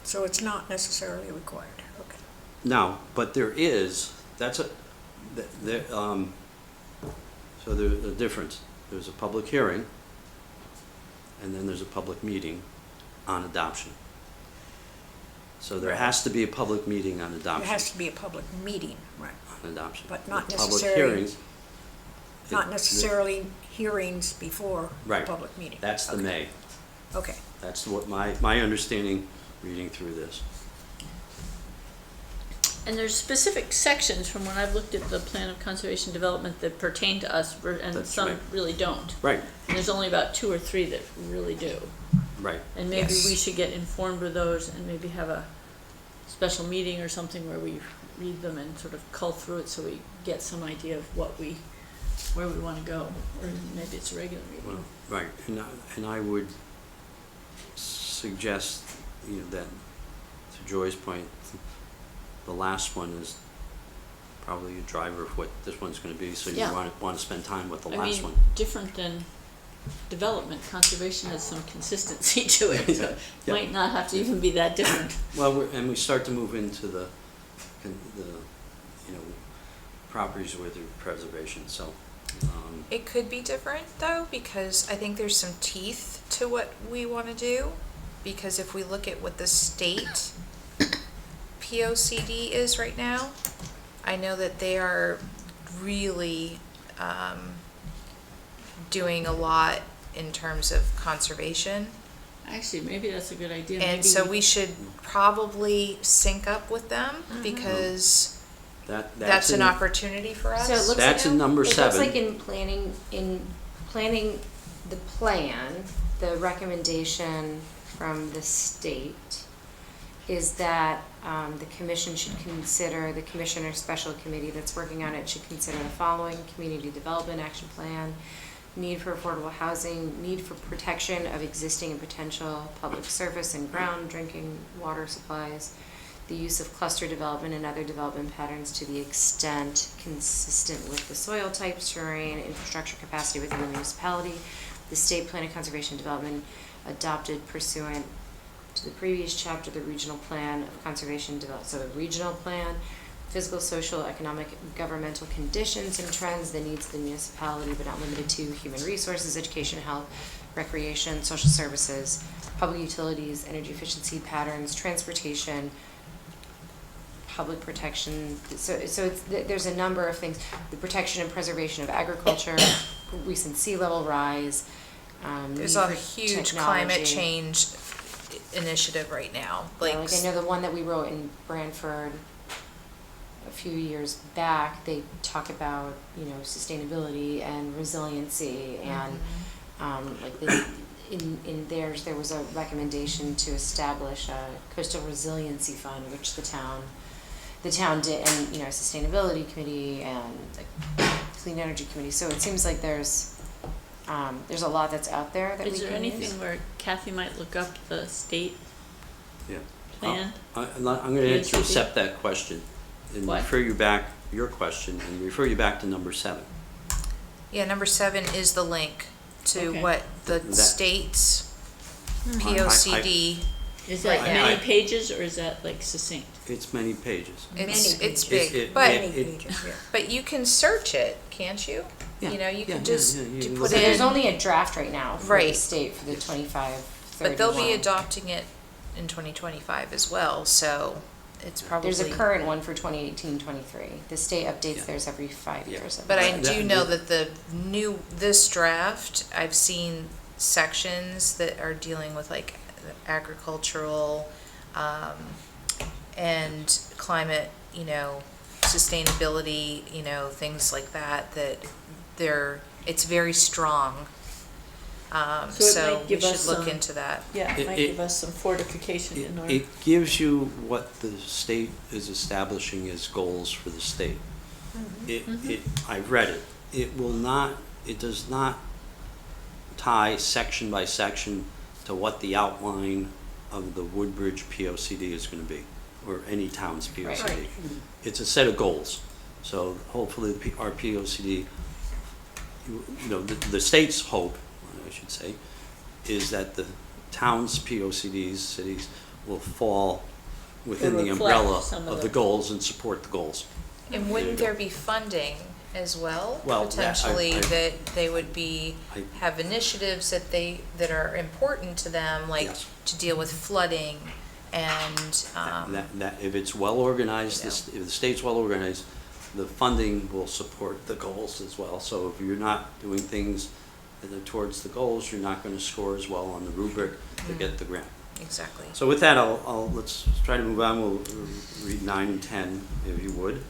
So it's not necessarily required, okay. Now, but there is, so there's a difference. There's a public hearing, and then there's a public meeting on adoption. So there has to be a public meeting on There adoption. has to be a public meeting, right, On adoption. but not The public necessarily- hearings, not necessarily hearings before the Right. public meeting. That's the Okay. May. Okay, That's what my understanding reading through this. And there's specific sections from when I've looked at the plan of conservation development that pertain to us, and That's some right. really don't. Right, And there's only about 2 or 3 that really do. right. And maybe Yes. we should get informed with those and maybe have a special meeting or something where we read them and sort of cull through it so we get some idea of where we want to go. Or maybe it's a regular meeting. Well, right, and I would suggest, that to Joy's point, the last one is probably a driver of what this one's gonna be, so you Yeah. want to spend time with the I last mean, one. different than development, conservation has some consistency to it, so it Yeah. might not have to even be that different. Well, and we start to move into the properties with preservation, so, It could be different though, because I think there's some teeth to what we want to do. Because if we look at what the state POCD is right now, I know that they are really doing a lot in terms of conservation. Actually, maybe that's a good idea. And Maybe so we should probably sync up with them because that's an opportunity for us. So it looks That's like, in number It 7. looks like in planning the plan, the recommendation from the state is that the commission should consider, the commission or special committee that's working on it should consider the following: community development action plan, need for affordable housing, need for protection of existing and potential public surface and ground drinking water supplies, the use of cluster development and other development patterns to the extent consistent with the soil types, terrain, infrastructure capacity within the municipality, the state plan of conservation development adopted pursuant to the previous chapter, the regional plan of conservation development. So a regional plan, physical, social, economic, governmental conditions and trends, the needs of the municipality, but not limited to human resources, education, health, recreation, social services, public utilities, energy efficiency patterns, transportation, public protection. So it's, there's a number of things. The protection and preservation of agriculture, recent sea level rise. There's need a for huge technology. climate change initiative right now. Yeah, like I know the one that we wrote in Brantford a few years back, they talk about, sustainability and resiliency and, in theirs, there was a recommendation to establish a coastal resiliency fund, which the town did, and, sustainability committee and the clean energy committee. So it seems like there's a lot that's out there that we Is can there use. anything where Kathy might look up the state Yeah. plan? I'm going to intercept that question and What? refer you back, your question, and refer you back to number 7. Yeah, number 7 is the link to Okay. what the That- state's POCD. Is that Right now. many pages or is that like succinct? It's many pages. It's pages. big, but Many pages, yeah. but you can search it, can't you? Yeah, You yeah, can yeah, just yeah, you to can put look So at there's in. only a draft right now for the Right. state for the 25, 31. But they'll be adopting it in 2025 as well, so it's probably. There's a current one for 2018, 23. The state updates Yeah. theirs every 5 Yeah. years. But I That- do know that this draft, I've seen sections that are dealing with like agricultural, and climate, sustainability, things like that, it's very strong. So it So might we give should us look some- into that. Yeah, It- it might it- give us some fortification in our. It gives you what the state is establishing as goals for the state. I've read it. It does not tie section by section to what the outline of the Woodbridge POCD is going to be, or any town's POCD. Right. It's a set of goals. So hopefully our POCD you know, the state's hope, I should say, is that the towns, POCDs, cities, will fall within Will the reflect umbrella some of of the the- goals and support the goals. And wouldn't there be funding as well? Well, that- Potentially I- that they would be, I- have initiatives that are important to them, like Yes. to deal with flooding and, That, if it's well organized, Yeah. if the state's well organized, the funding will support the goals as well. So if you're not doing things that are towards the goals, you're not gonna score as well on the rubric to get the grant. exactly. So with that, let's try to move on. We'll read 9 and 10, if you would.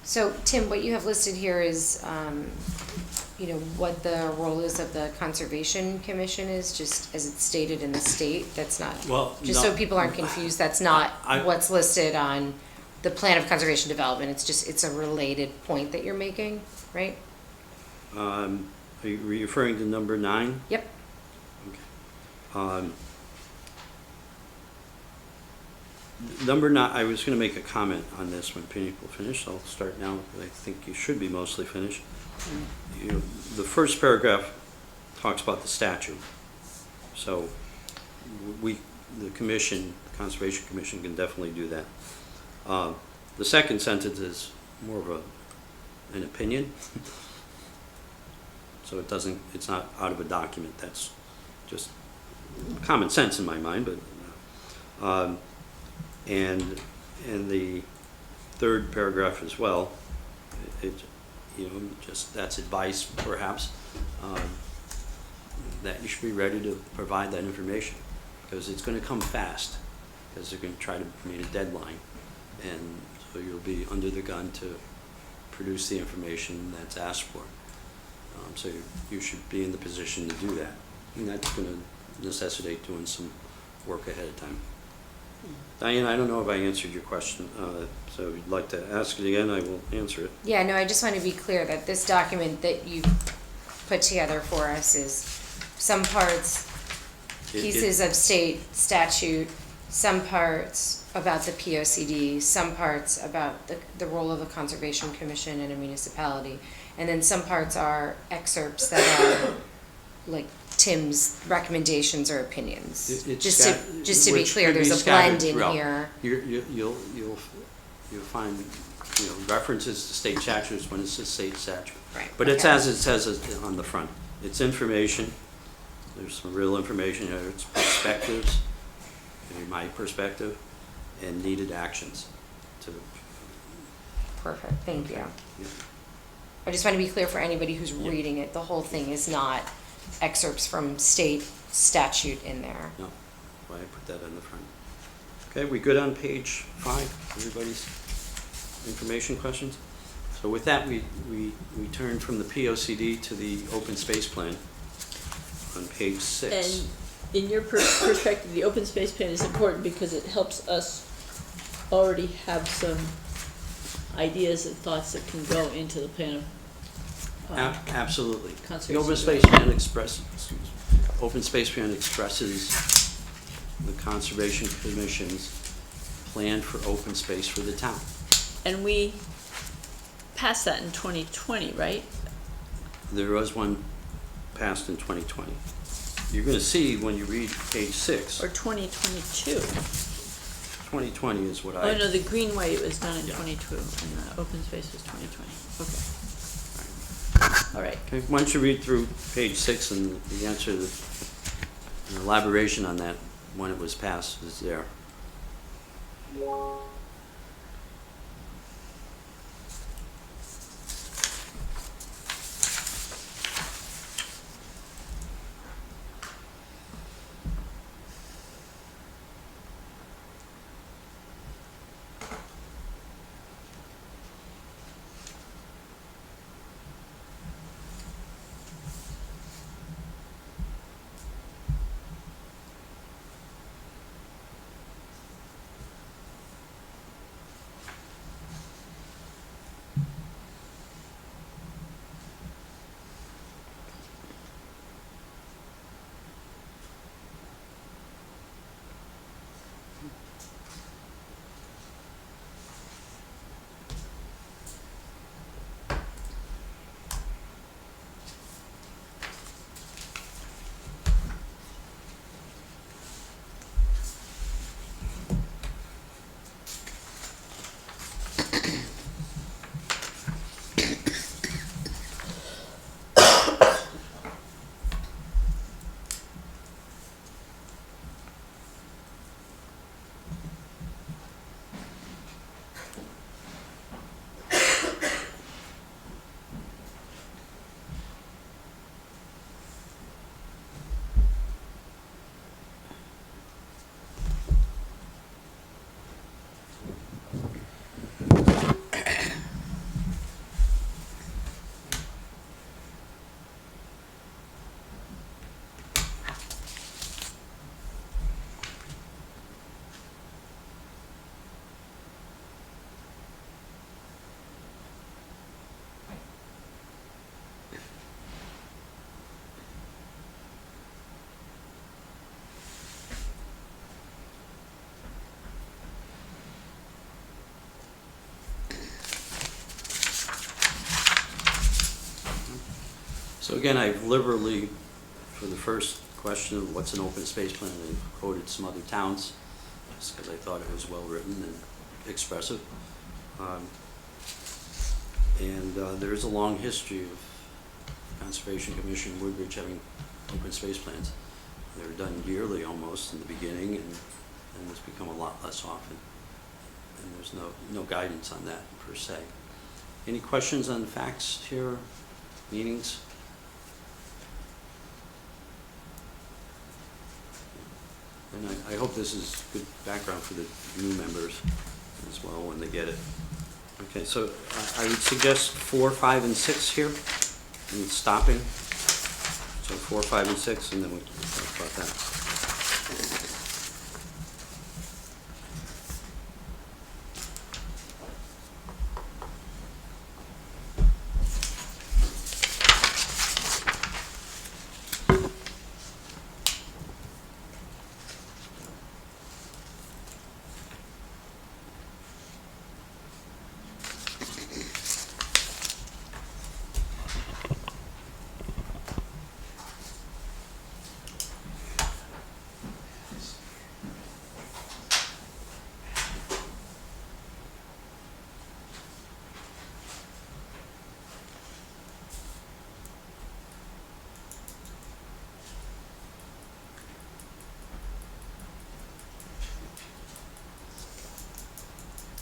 So, Tim, what you have listed here is, you know, what the role is of the Conservation Commission is, just as it's stated in the state. That's not, Well, just so no. people aren't confused, that's not I- what's listed on the Plan of Conservation Development. It's just, it's a related point that you're making, right? Are you referring to number 9? Yep. Number 9, I was going to make a comment on this when Penny will finish. I'll start now. I think you should be mostly finished. You know, the first paragraph talks about the statute. So the commission, Conservation Commission can definitely do that. The second sentence is more of an opinion. So it's not out of a document. That's just common sense in my mind, but, and in the third paragraph as well, it, you know, just that's advice perhaps, that you should be ready to provide that information, because it's going to come fast, because they're going to try to meet a deadline, and so you'll be under the gun to produce the information that's asked for. So you should be in the position to do that, and that's going to necessitate doing some work ahead of time. Diane, I don't know if I answered your question, so if you'd like to ask it again, I will answer it. Yeah, no, I just want to be clear that this document that you put together for us is some parts, pieces of state statute, some parts about the POCD, some parts about the role of the Conservation Commission in a municipality, and then some parts are excerpts that are like Tim's recommendations or opinions. It's Just scat- to be which clear, could be there's a scattered blend in throughout. here. You'll find, you know, references to state statutes when it's a state statute. Right, But it's okay. as it says on the front. It's information. There's some real information here. It's perspectives, maybe my perspective, and needed actions to, Perfect, thank you. yeah. I just want to be clear for anybody who's Yeah. reading it, the whole thing is not excerpts from state statute in there. No, why I put that on the front. Okay, we good on page 5? Everybody's information questions? So with that, we turn from the POCD to the open space plan on page 6. And in your perspective, the open space plan is important because it helps us already have some ideas and thoughts that can go into the plan of. Absolutely. The Conservation open space plan open space plan expresses the Conservation Commission's plan for open space for the town. And we passed that in 2020, right? There was one passed in 2020. You're going to see when you read page 6, Or 2022? 2020 is what Oh, no, the Greenway was done in Yeah. 22, and the open space was 2020. Okay. All right. Okay, why don't you read through page 6 and the answer, an elaboration on that when it was passed is there. So again, I've liberally, for the first question of what's an open space plan, I quoted some other towns, just because I thought it was well-written and expressive. There's a long history of Conservation Commission, Woodbridge having open space plans. They were done yearly almost in the beginning, and it's become a lot less often. And there's no guidance on that per se. Any questions on facts here, meetings? And I hope this is good background for the new members as well when they get it. Okay, so I would suggest 4, 5, and 6 here, and stopping. So 4, 5, and 6, and then we can talk about that.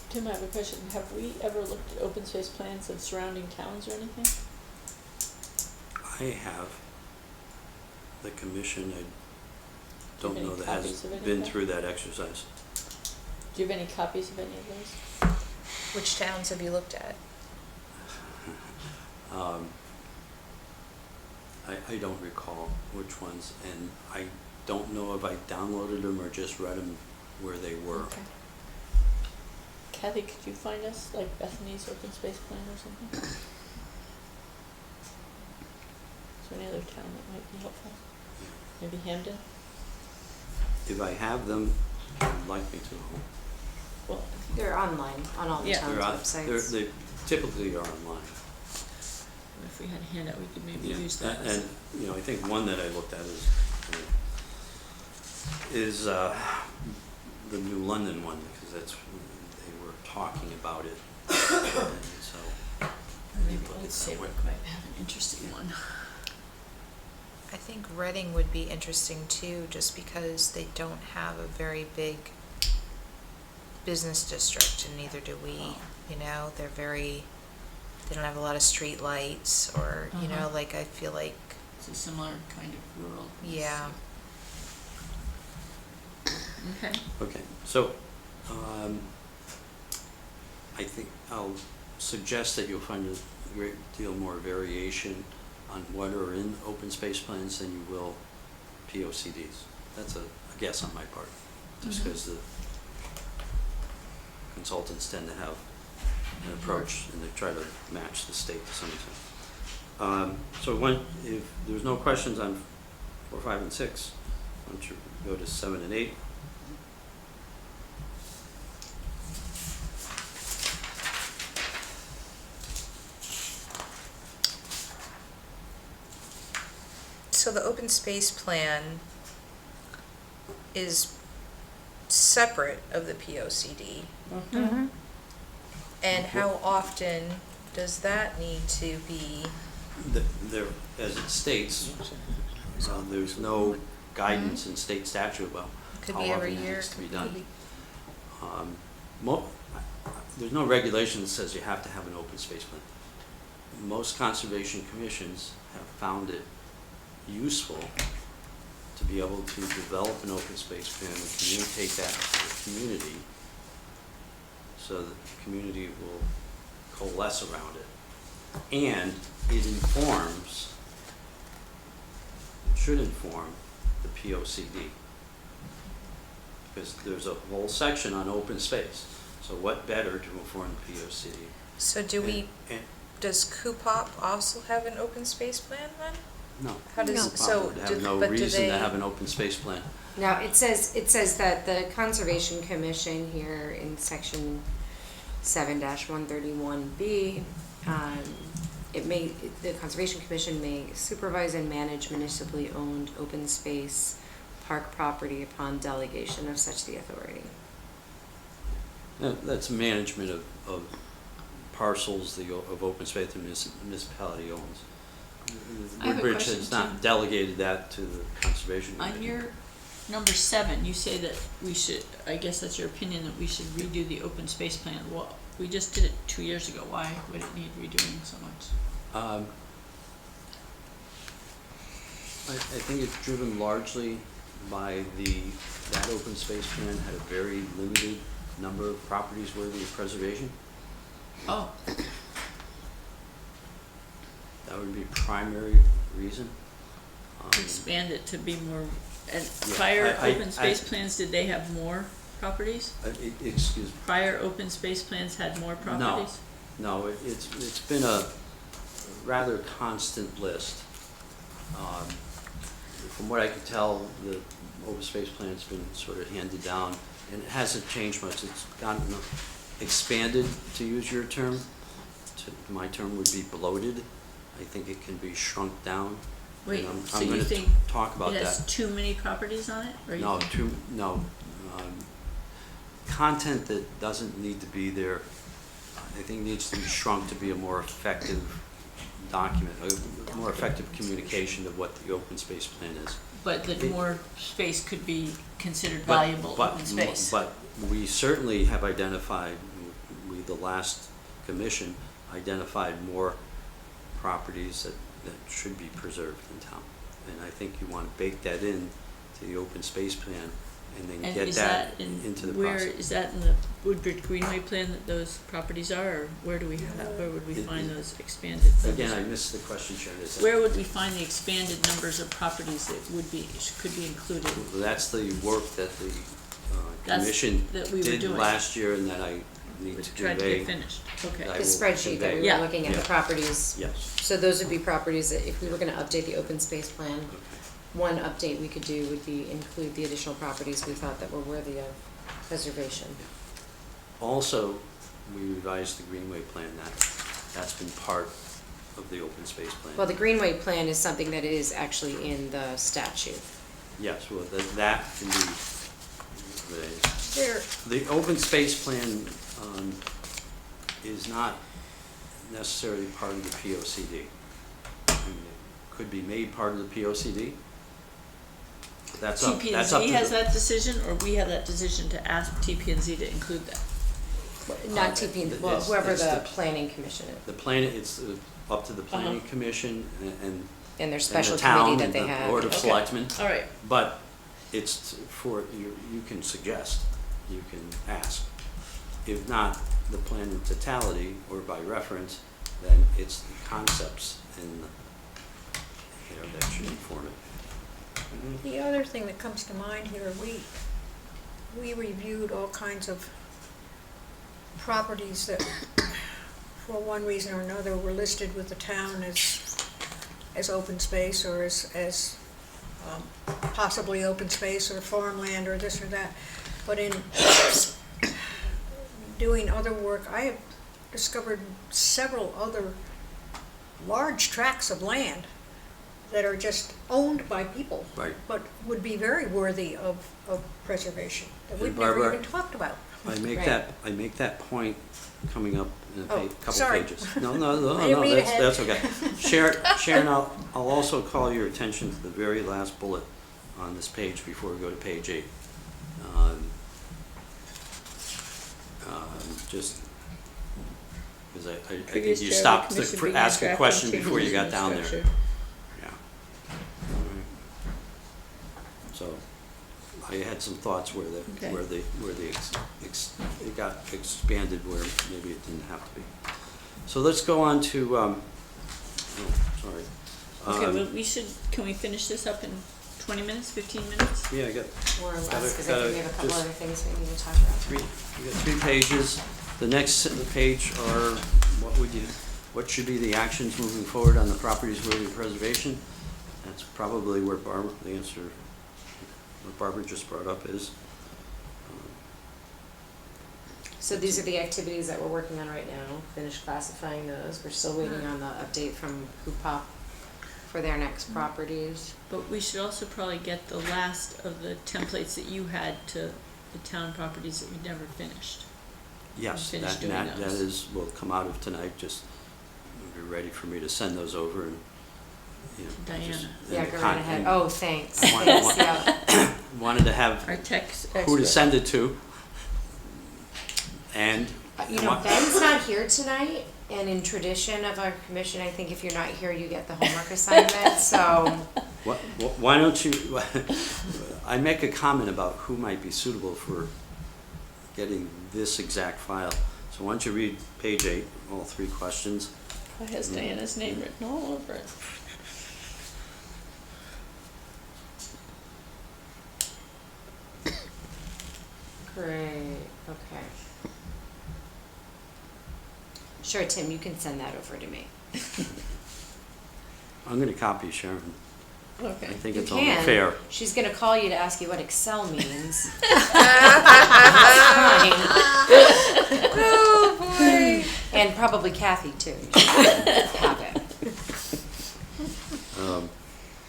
Tim, I have a question. Have we ever looked at open space plans of surrounding towns or anything? I have. The commission, I don't Do you know have any that has copies of any of been that? through that exercise. Do you have any copies of any of those? Which towns have you looked at? I don't recall which ones, and I don't know if I downloaded them or just read them where they were. Okay. Kathy, could you find us like Bethany's open space plan or something? Is there any other town that might be helpful? Maybe Hamden? If I have them, you'd like me to. Well, They're online on all the Yeah. town's They're on- websites. They typically are online. if we had a handout, we could maybe Yeah. use that. And, you know, I think one that I looked at is the New London one, because that's, they were talking about it. And so, Maybe look Old at that Saybrook one. might have an interesting one. I think Reading would be interesting too, just because they don't have a very big business district, and neither do we. You know, they don't have a lot of street lights, or, you know, Uh-huh. like, I feel like, It's a similar kind of rural. yeah. Okay. Okay, so, I think I'll suggest that you'll find a great deal more variation on what are in open space plans than you will POCDs. That's a guess on my part, just Mhm. because the consultants tend to have an approach and they try to match the state to some extent. So if there's no questions on 4, 5, and 6, why don't you go to 7 and 8? So the open space plan is separate of the POCD. And how often does that need to be? There, as it states, there's no guidance in state statute about Could how be every often it year. needs to be could done. be- There's no regulation that says you have to have an open space plan. Most conservation commissions have found it useful to be able to develop an open space plan and communicate that to the community so that the community will coalesce around it. And it informs, it should inform the POCD. Because there's a whole section on open space. So what better to inform the POCD? So do we, And- does Coopop also have an open space plan then? No. How does, No. so, Would have no but do reason they? to have an open space plan. Now, it says that the Conservation Commission here in section 7-131B, the Conservation Commission may supervise and manage municipally owned open space park property upon delegation of such the authority. That's management of parcels of open space the municipality owns. I have a Woodbridge question, has not Tim. delegated that to the Conservation On Commission. your number 7, you say that we should, I guess that's your opinion, that we should redo the open space plan. Well, we just did it 2 years ago. Why would it need redoing so much? I think it's driven largely by that open space plan had a very limited number of properties worthy of preservation. Oh, That would be primary reason. expand it to be more, and Yeah, prior I- open space plans, did they have more properties? Excuse me. Prior open space plans had more properties? No, it's been a rather constant list. From what I could tell, the open space plan's been sort of handed down, and it hasn't changed much. It's gotten expanded, to use your term. My term would be bloated. I think it can be shrunk down. Wait, And so I'm you gonna think talk about it has that. too many properties on it? Or you No, think- content that doesn't need to be there, I think needs to be shrunk to be a more effective document, a more effective communication of what the open space plan is. But that more space could be considered But- valuable but- open space? But we certainly have identified, the last commission identified more properties that should be preserved in town. And I think you want to bake that in to the open space plan and then And get is that that in, into the where, process. is that in the Woodbridge Greenway plan that those properties are, or where do we have that, where would we find those expanded? Again, I missed the question, Sharon. Is that- Where would we find the expanded numbers of properties that would be, could be included? That's the work that the That's- commission that we were did doing. last year and that I need We to tried to convey. get finished, okay. I The will spreadsheet that we convey. were looking at, the Yeah. properties. Yes. So those would be properties that if we were gonna update the open space plan, Okay. one update we could do would be include the additional properties we thought that were worthy of preservation. Also, we revised the Greenway plan. That's been part of the open space plan. Well, the Greenway plan is something that is actually in the statute. Yes, well, that can be, There, the open space plan is not necessarily part of the POCD. I mean, it could be made part of the POCD. That's up to TP&Z has the- that decision, or we have that decision to ask TP&Z to include that? Not TP, well, whoever it's the the- planning commission is, The plan, it's up to the planning Uh-huh. commission and and their and special the town committee that and they the have. Board of Okay. Selectmen. All right, But it's for, you can suggest, you can ask. If not the plan in totality or by reference, then it's the concepts in, that should inform it. the other thing that comes to mind here, we reviewed all kinds of properties that, for one reason or another, were listed with the town as open space or as possibly open space or farmland or this or that. But in doing other work, I have discovered several other large tracts of land that are just owned by people. Right. But would be very worthy of preservation, that we've And never Barbara, even talked about. I make Right. I make that point coming up in a Oh, couple sorry. pages. No, I didn't read ahead. that's okay. Sharon, I'll also call your attention to the very last bullet on this page before we go to page 8. Just, because I think previous you chair of the stopped commission to began ask a drafting question before you changes got in down there. structure. Yeah. So, I had some thoughts where Okay. it got expanded where maybe it didn't have to be. So let's go on to, sorry. Okay, well, can we finish this up in 20 minutes, 15 minutes? Yeah, I got More or less, Gotta- because I think we have a couple just- other things we need to talk about. we got 3 pages. The next page are, what should be the actions moving forward on the properties worthy of preservation? That's probably where the answer, what Barbara just brought up is. So these are the activities that we're working on right now, finished classifying those, we're still waiting on the update from Coopop for their next properties. But we should also probably get the last of the templates that you had to the town properties that we never finished. Yes, Finish that, doing that those. is, will come out of tonight, just be ready for me to send those over and, you know. Diana. just- Yeah, and go con- right ahead, and oh, thanks, I want- thanks, yeah. Wanted to have Our tech expert. who to send it to. And. You know, Ben's not here tonight, and in tradition of our commission, I think if you're not here, you get the homework assignment, so. Why don't you, I make a comment about who might be suitable for getting this exact file. So why don't you read page 8, all 3 questions. It has Diana's name written all over it. Great, okay. Sure, Tim, you can send that over to me. I'm gonna copy Sharon. I Okay. think You it's only can. fair. She's gonna call you to ask you what Excel means. Fine. Oh, boy. And probably Kathy too. You should have it.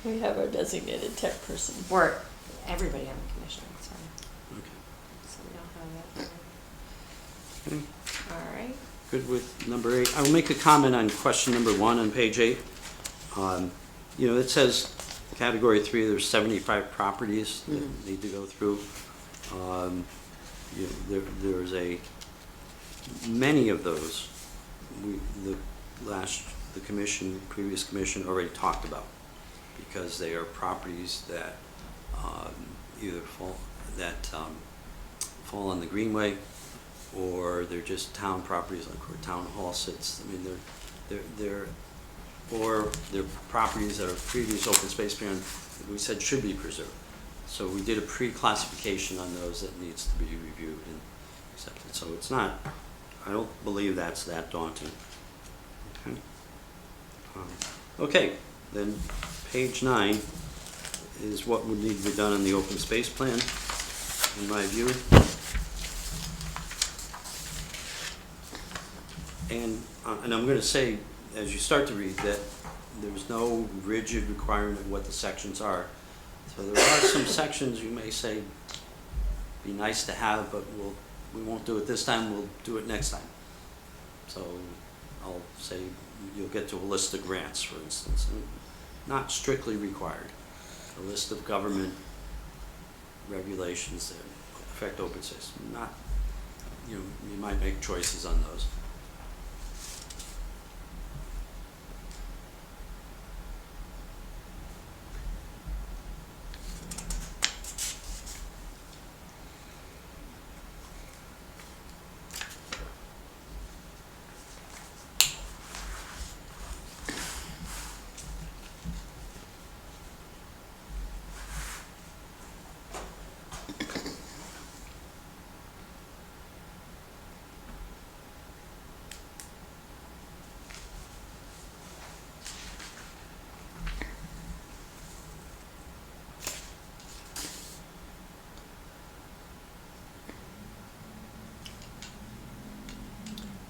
We have our designated tech person. Or everybody on the commission, sorry. Okay. So we don't have that. Okay. All right. Good with number 8. I will make a comment on question number 1 on page 8. You know, it says category 3, there's 75 properties that need to go through. You know, there's many of those, the previous commission already talked about, because they are properties that either fall on the greenway, or they're just town properties, like where town hall sits. I mean, or they're properties that are previous open space plan that we said should be preserved. So we did a pre-classification on those that needs to be reviewed and accepted. So it's not, I don't believe that's that daunting. Okay. Okay, then page 9 is what would need to be done on the open space plan, in my view. And I'm going to say, as you start to read, that there's no rigid requirement of what the sections are. So there are some sections you may say, be nice to have, but we won't do it this time, we'll do it next time. So I'll say you'll get to a list of grants, for instance, and not strictly required. A list of government regulations that affect open space. Not, you might make choices on those.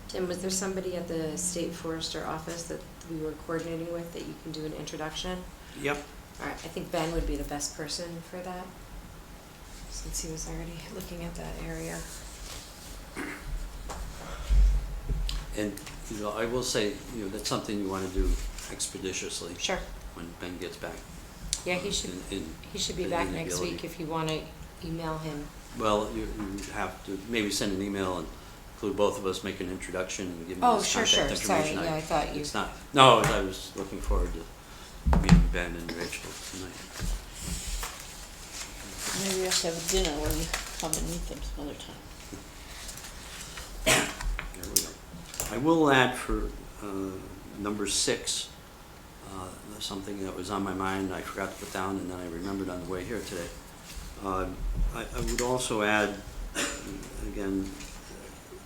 Tim, was there somebody at the state forester office that we were coordinating with that you can do an introduction? Yep. All right, I think Ben would be the best person for that, since he was already looking at that area. And, I will say, that's something you want to do expeditiously. Sure. When Ben gets back. Yeah, he should be the back next inability. week if you want to email him. Well, you have to maybe send an email and include both of us, make an introduction and give me Oh, his sure, contact sorry, information. yeah, I thought you. It's not, no, I was looking forward to meeting Ben and Rachel tonight. Maybe we have to have a dinner when you come and meet them some other time. There we go. I will add for number 6, something that was on my mind I forgot to put down and then I remembered on the way here today. I would also add, again,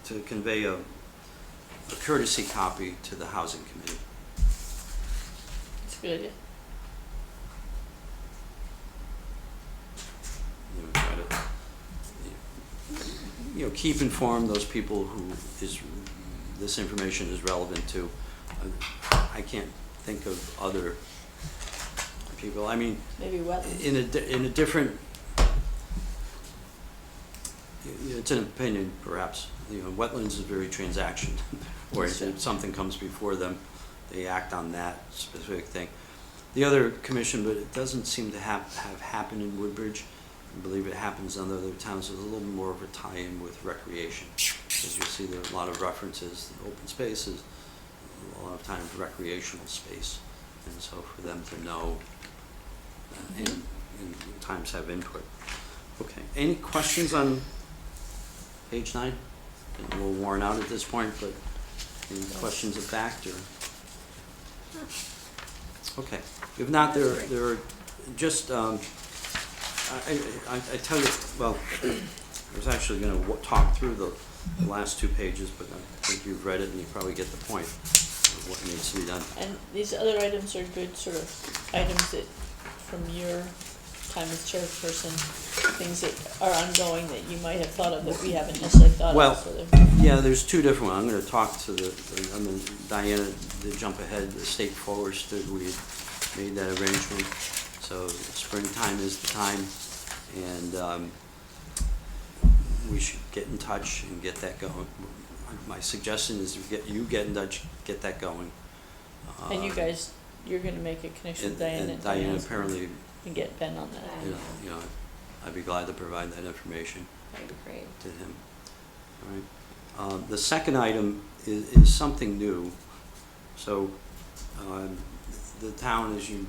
to convey a courtesy copy to the Housing Committee. That's a good idea. Try to you know, keep informed those people who this information is relevant to. I can't think of other people, I mean, Maybe wetlands. in a different, it's an opinion perhaps, you know, wetlands is very transaction oriented. If something comes before them, they act on that specific thing. The other commission, but it doesn't seem to have happened in Woodbridge. I believe it happens in other towns with a little more of a tie-in with recreation. As you see, there are a lot of references to open spaces, a lot of times recreational space. And so for them to know and times have input. Okay, any questions on page 9? A little worn out at this point, but any questions of fact or? Okay, if not, there are just, I tell you, well, I was actually gonna talk through the last 2 pages, but I think you've read it and you probably get the point of what needs to be done. And these other items are good sort of items that, from your time as chairperson, things that are ongoing that you might have thought of that we haven't necessarily thought Well, of, so they're- yeah, there's 2 different ones. I'm gonna talk to Diana, to jump ahead, the state forester, we had made that arrangement. So springtime is the time, and we should get in touch and get that going. My suggestion is you get in touch, get that going. and you guys, you're gonna make a connection with Diana And Diana and apparently, get Ben on that. you know, I'd be glad to provide that information That'd be great. to him. All right. The second item is something new. So the town, as you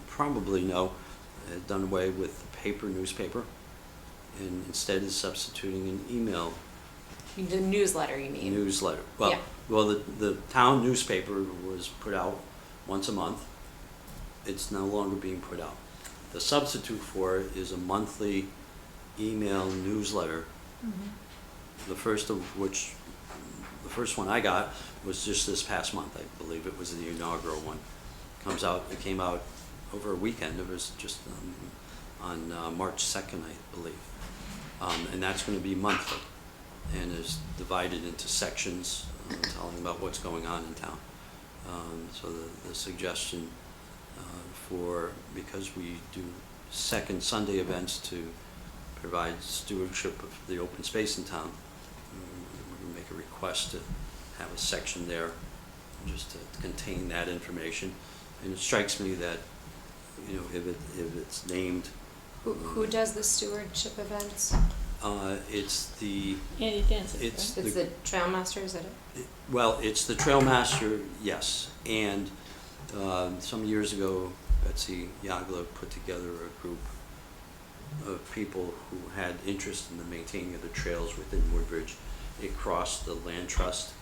probably know, has done away with the paper newspaper and instead is substituting an email The newsletter, you mean? newsletter. Yeah. Well, the town newspaper was put out once a month. It's no longer being put out. The substitute for it is a monthly email newsletter. The first one I got was just this past month. I believe it was the inaugural one. It came out over a weekend. It was just on March 2nd, I believe. And that's going to be monthly and is divided into sections telling about what's going on in town. So the suggestion because we do second Sunday events to provide stewardship of the open space in town, we're going to make a request to have a section there just to contain that information. And it strikes me that, you know, if it's named, Who does the stewardship events? it's the, Andy Danzig, It's- right? It's the Trail Master, is that it? well, it's the Trail Master, yes. And some years ago, Betsy Yagla put together a group of people who had interest in the maintaining of the trails within Woodbridge. It crossed the Land Trust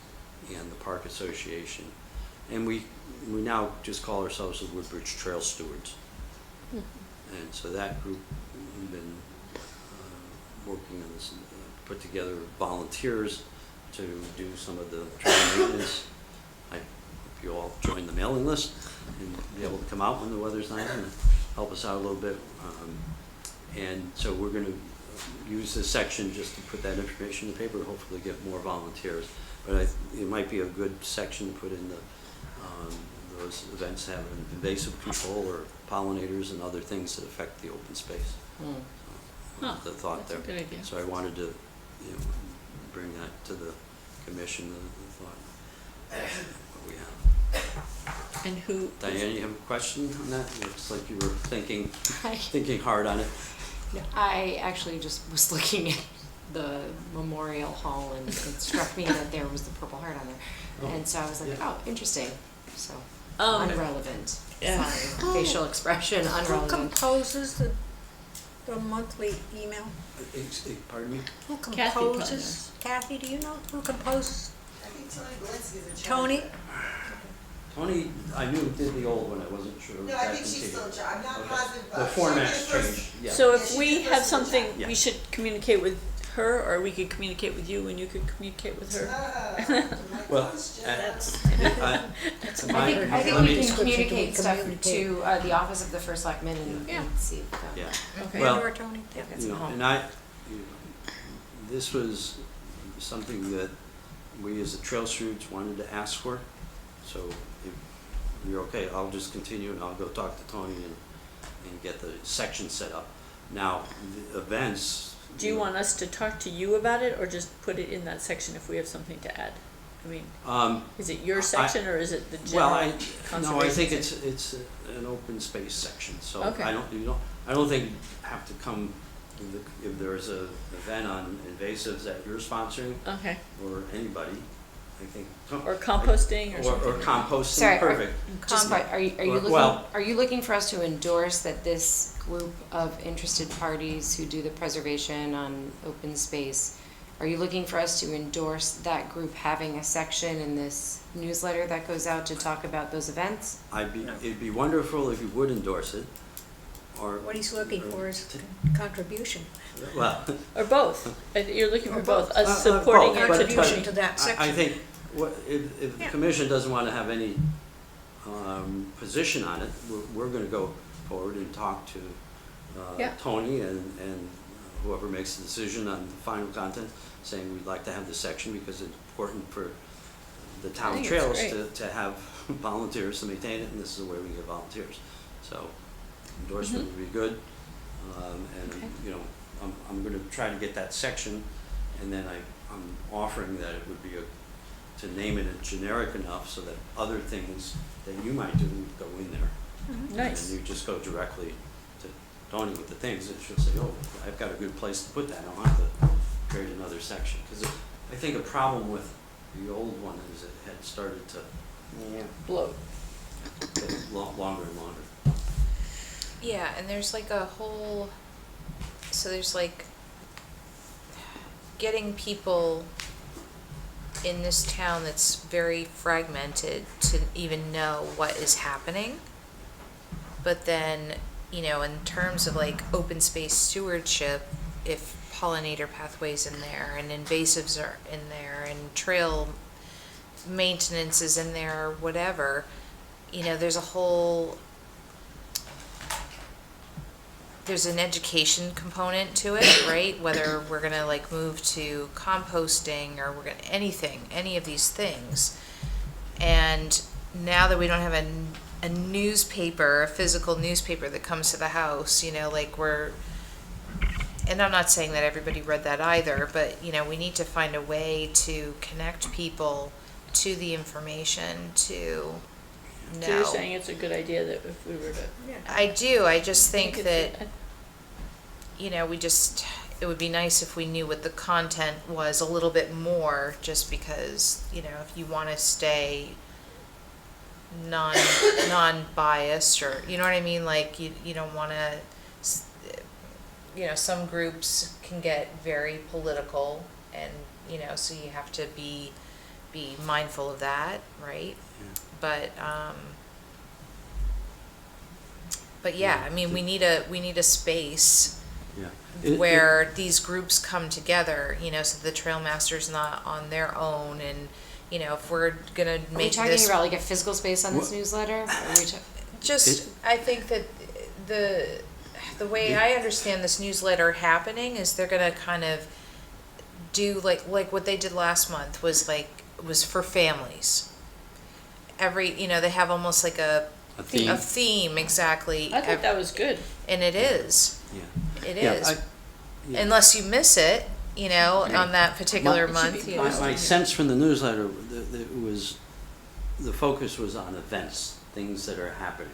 and the Park Association. And we now just call ourselves the Woodbridge Trail Stewards. And so that group, we've been working on this, put together volunteers to do some of the trail maintenance. I hope you all join the mailing list and be able to come out when the weather's nice and help us out a little bit. And so we're going to use this section just to put that information in the paper, hopefully get more volunteers. But it might be a good section to put in those events that have invasive control or pollinators and other things that affect the open space. Huh, The thought that's a there. good idea. So I wanted to, you know, bring that to the commission, the thought, what we have. And who? Diana, you have a question on that? Looks like you were thinking I hard on it. actually just was looking at the Memorial Hall and it struck me that there was the Purple Heart on there. And so I was like, oh, interesting. So, unrelevant. Yeah. Sorry, facial expression, Who unrelevant. composes the monthly email? Pardon me? Who Kathy probably knows. composes? Kathy, do you know who composes? I think Tony Valinsky is in charge. Tony? of it. Tony, I knew did the old one, I wasn't sure. No, I think she's still in charge. I'm not Okay. positive, but. The she format's did first- changed, yeah. So Yeah, if she we did have first something, Yeah. we should communicate with her, or we could communicate with you and you could communicate with her? Well, That's, I think we can communicate stuff to the Office of the First Selectman and Yeah. see if, Yeah. okay. Well, Or Tony? Yeah. you know, Uh-huh. and this was something that we as the Trail Stewards wanted to ask for. So if you're okay, I'll just continue and I'll go talk to Tony and get the section set up. Now, the events. Do you want us to talk to you about it, or just put it in that section if we have something to add? I mean, is it your section, or is it the general Well, conservation? no, I think section? it's an open space section, so Okay. I don't think you have to come, if there's a event on invasives that you're sponsoring, Okay, or anybody, I think. or composting or something? Or composting, Sorry, perfect. Just, are Well- you looking for us to endorse that this group of interested parties who do the preservation on open space, are you looking for us to endorse that group having a section in this newsletter that goes out to talk about those events? It'd be wonderful if you would endorse it, or. What he's looking for is contribution. Well. Or both? You're looking for Or both, both. us supporting both, it but- to Contribution Tony? to that I section. think, if the Yeah. commission doesn't want to have any position on it, we're going to go forward and talk to Yeah. Tony and whoever makes the decision on the final content, saying we'd like to have this section because it's important for the town think it's trails great. to have volunteers to maintain it, and this is where we get volunteers. So endorsement would be good. And, Okay. you know, I'm going to try to get that section, and then I'm offering that it would be to name it generic enough so that other things that you might do would go in there. Nice. And you just go directly to Tony with the things, and she'll say, oh, I've got a good place to put that, I don't have to create another section. Because I think a problem with the old one is it had started to Bloat. get longer and longer. Yeah, and there's like a whole, so there's like getting people in this town that's very fragmented to even know what is happening. But then, you know, in terms of like open space stewardship, if pollinator pathways in there and invasives are in there and trail maintenance is in there or whatever, you know, there's an education component to it, right? Whether we're gonna like move to composting or we're gonna any of these things. And now that we don't have a newspaper, a physical newspaper that comes to the house, you know, like and I'm not saying that everybody read that either, but you know, we need to find a way to connect people to the information to know. So you're saying it's a good idea that if we were to. I do, I just think it's- that, you know, it would be nice if we knew what the content was a little bit more, just because, you know, if you want to stay non-biased, or, you know what I mean, like, you don't want to, you know, some groups can get very political, and, you know, so you have to be mindful of that, right? Yeah. But yeah, I mean, we need a space Yeah. where these groups come together, you know, so the Trail Master's not on their own, and, you know, if we're gonna Are we make talking this, about like a physical space on this newsletter? Are we just, I think that the way I understand this newsletter happening is they're gonna kind of do like what they did last month was for families. You know, they have almost like a theme. theme, exactly. I thought that was good. And it is. Yeah. It Yeah, is. yeah. Unless you miss it, you know, on that particular It should month. be you posted. know. My sense from the newsletter, the focus was on events, things that are happening.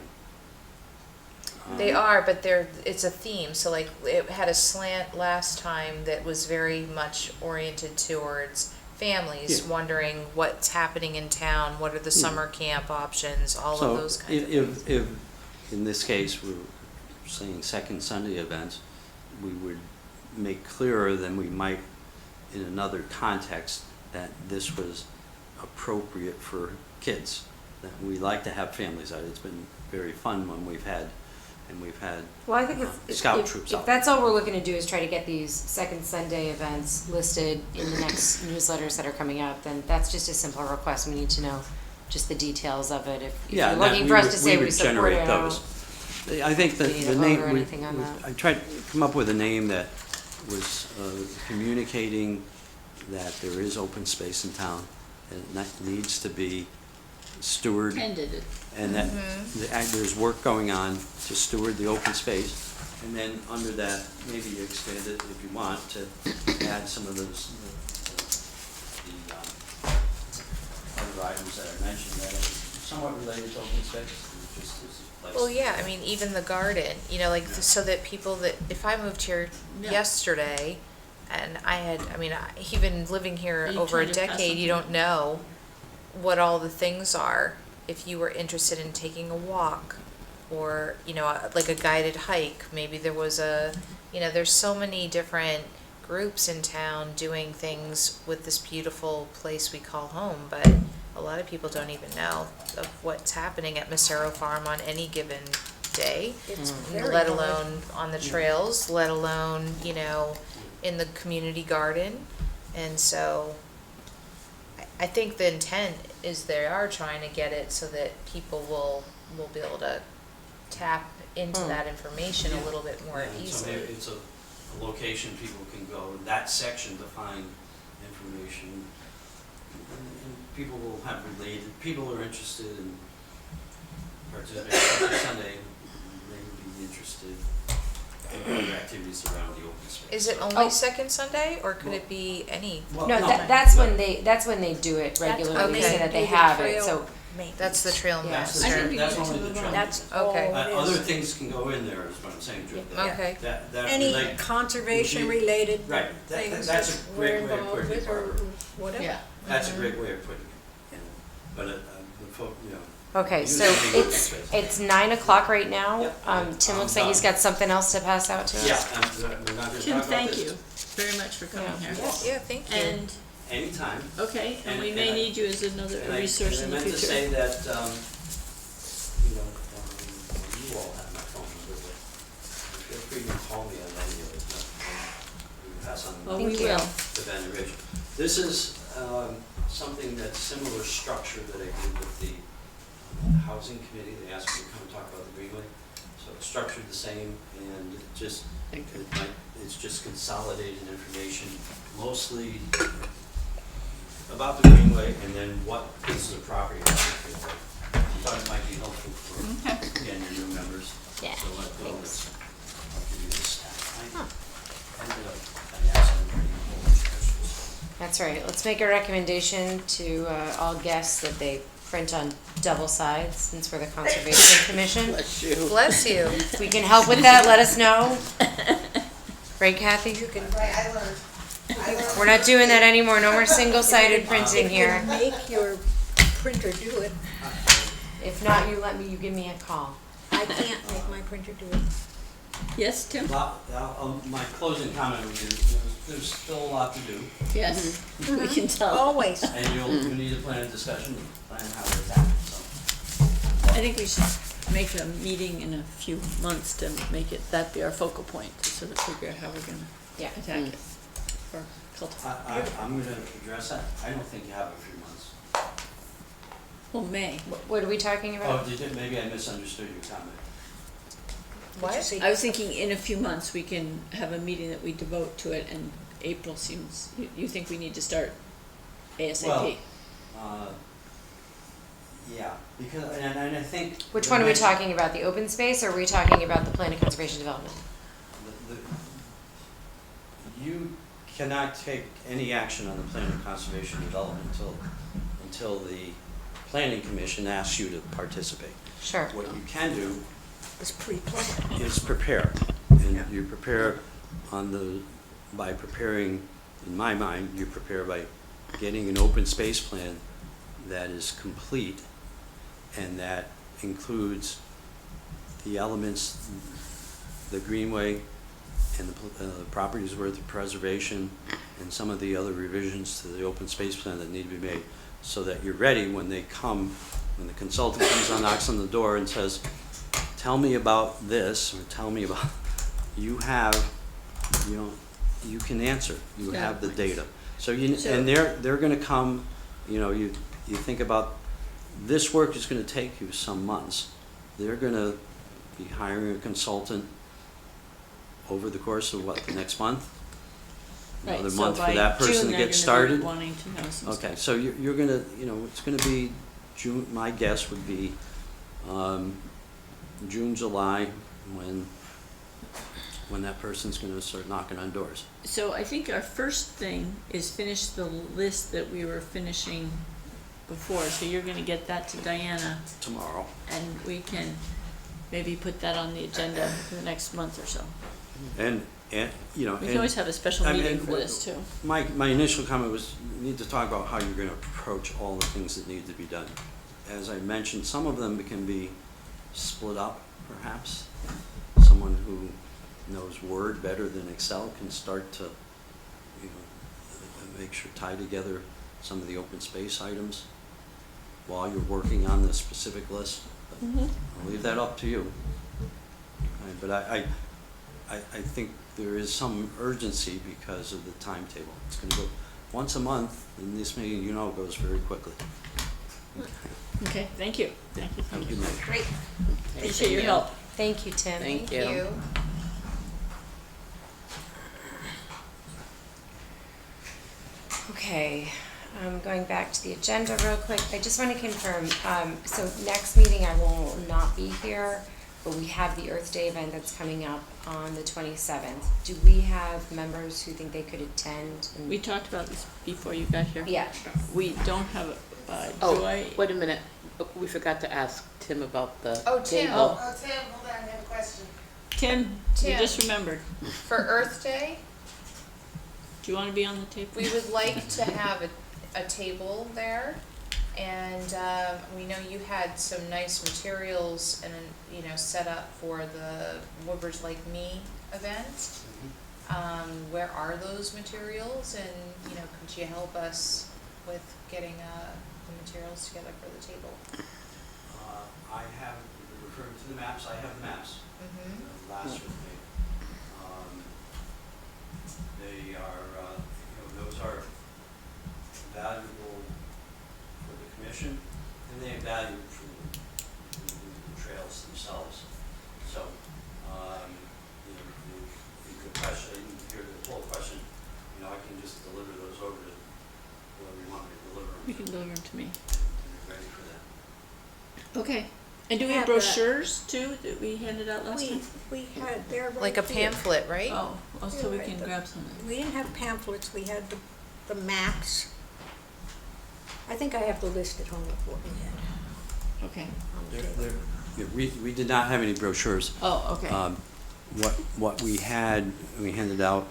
They are, but it's a theme. So like it had a slant last time that was very much oriented towards families Yeah. wondering what's happening in town, what are the summer camp options, all of those kinds of things. if, in this case, we're saying second Sunday events, we would make clearer than we might in another context that this was appropriate for kids, that we like to have families out. It's been very fun when we've had Well, I think scout if troops out. that's all we're looking to do is try to get these second Sunday events listed in the next newsletters that are coming out, then that's just a simple request. We need to know just the details of it. If Yeah, you're and that looking for us to say we would support generate it, I don't those. I think that Do you need the a name, logo or anything on that? I tried to come up with a name that was communicating that there is open space in town, and that needs to be stewarded, Ended it. and that there's work going on to steward the open space. And then under that, maybe you expand it if you want to add some of those, the other items that I mentioned that are somewhat related to open space. Just as a place. Well, yeah, I mean, even the garden, you know, like, so that people that, if I moved here Yeah. yesterday, and even living here Are you over a trying to pass decade, you something? don't know what all the things are. If you were interested in taking a walk, or, you know, like a guided hike, maybe there was there's so many different groups in town doing things with this beautiful place we call home, but a lot of people don't even know of what's happening at Macero Farm on any given day, It's very let hard. alone on the trails, let alone, you know, in the community garden. And so I think the intent is they are trying to get it so that people will be able to tap into that information a little bit more Yeah, so easily. maybe it's a location people can go, in that section to find information. And people will have related, people who are interested in participating every Sunday, they would be interested in other activities around the open space. Is it So- only Oh. second Sunday, or could it be any? Well, No, no, that's when they do it regularly, when so they that they do the have it, trail so. maintenance. That's the trail Yeah. That's the master. I think we that's need to only the move on. trail. That's all Okay. it Other is. things can go in there, is what I'm saying, Drew. Yeah. Okay. That Any relate- conservation would be- related Right, things that's a that we're great way of involved putting with it, or Barbara. whatever. Yeah. That's a great way of putting it. But, the folk, you know. Okay, so usually open it's, space. it's 9 o'clock right now. Yep. Tim looks like he's got something else to pass out to us. Yeah, we're not gonna Tim, talk about thank this. you very much for coming Yeah. here. Yeah, thank you. And, Anytime. okay, and we And may I- need you as another And I resource in the meant to future. say that, you know, you all have my phone number, but feel free to call me on any of it. You can pass on Oh, the we Thank you. will. to Ben and Rich. This is something that's similar structure that I did with the housing committee. They asked me to come and talk about the Greenway. So it's structured the same, and it's just consolidated information, mostly about the Greenway and then what pieces of property are on the Greenway. I thought it might be helpful for, again, your new members. Yeah, So let go. thanks. I'll give you this stack. I ended up, I asked them to bring a whole bunch of extras. That's right. Let's make a recommendation to all guests that they print on double sides, since we're the Conservation Commission. Bless you. Bless you. If we can help with that, let us know. Right, Kathy? Right, I learned. We're not doing that anymore. No more single-sided printing If here. you make your printer do it, If not, you give me a call. I can't make my printer do it. Yes, Tim? My closing comment would be, there's still a lot to do, Yes, we can tell. Always. and you need to plan a discussion, plan how to attack it, so. I think we should make a meeting in a few months to make it, that be our focal point, to sort of figure out how we're gonna Yeah. attack it. Or cultivate. I'm gonna address that. I don't think you have a few months. Well, May. What are we talking Oh, about? maybe I misunderstood your comment. What? I was thinking in a few months, we can have a meeting that we devote to it, and April seems, you think we need to start ASAP? Well, yeah, because, and I think. Which one are we talking about? The open space, or are we talking about the plan of conservation development? You cannot take any action on the plan of conservation development until the planning commission asks you to participate. Sure. What you can do It's pre-planned. is prepare, and Yeah. you prepare by preparing, in my mind, you prepare by getting an open space plan that is complete and that includes the elements, the greenway and the property's worth of preservation and some of the other revisions to the open space plan that need to be made, so that you're ready when they come, when the consultant comes on, knocks on the door and says, tell me about this, or tell me about, you can answer, you have the data. So and they're gonna come, you think about, this work is gonna take you some months. They're gonna be hiring a consultant over the course of the next month, Right, another so month for by that person June, to they're get gonna be started. wanting to know some Okay, stuff. so you're gonna, it's gonna be June, my guess would be, June, July, when that person's gonna start knocking on doors. So I think our first thing is finish the list that we were finishing before, so you're gonna get that to Diana, Tomorrow. and we can maybe put that on the agenda for the next month or so. And, We can always have a special I mean, meeting for this too. My initial comment was, you need to talk about how you're gonna approach all the things that need to be done. As I mentioned, some of them can be split up, perhaps. Someone who knows Word better than Excel can start to, make sure, tie together some of the open space items while you're working on the specific list. But I'll leave that up to you. Okay, but I think there is some urgency because of the timetable. It's gonna go once a month, and this meeting, goes very quickly. Okay, thank you. Thank you. Have a good night. Great. Appreciate your help. Thank you, Tim. Thank you. Okay, going back to the agenda real quick, I just want to confirm, so next meeting I will not be here, but we have the Earth Day event that's coming up on the 27th. Do we have members who think they could attend? And- We talked about this before you got here. Yeah, We don't have Oh, Joy. wait a minute. We forgot to ask Tim about the Oh, Tim. table. Oh, Tim, hold on, I have a question. Tim, you Tim. just remembered. For Earth Day, Do you want to be on the table? we would like to have a table there. And we know you had some nice materials and, set up for the Woodbridge Like Me event. Where are those materials, and, could you help us with getting the materials together for the table? I have, referring to the maps, I have the maps. Mm-hmm. Last Earth Day. They are, those are valuable for the commission, and they have value for the trails themselves. So, the question, I didn't hear the whole question, I can just deliver those over to whoever you want me to deliver them You can deliver them to me. to be ready for that. Okay. And do we have Have that. brochures too that we handed out last time? We had, they're right Like a here. pamphlet, right? Oh, so we Right, can the- grab some. We didn't have pamphlets, we had the maps. I think I have the list at home of what we had Okay. on the table. Yeah, we did not have any brochures. Oh, okay. What we had, we handed out,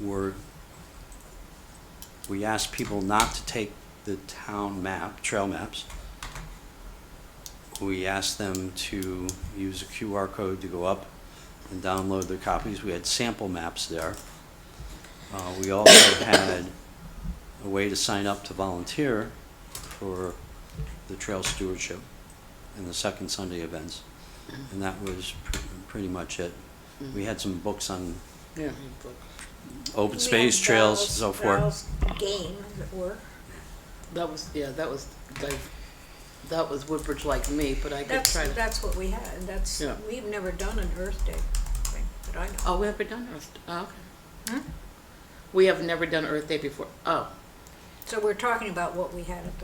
were, we asked people not to take the town map, trail maps. We asked them to use a QR code to go up and download their copies. We had sample maps there. We also had a way to sign up to volunteer for the trail stewardship and the second Sunday events. And that was pretty much it. We had some books on Yeah. open We space, had trails, Val's- so forth. Val's game, as it were. That was Woodbridge Like Me, but I could try to. That's what we had, and Yeah. we've never done an Earth Day thing that I know. Oh, we haven't done Earth, okay. Hmm? We have never done Earth Day before. Oh, So we're talking about what we had at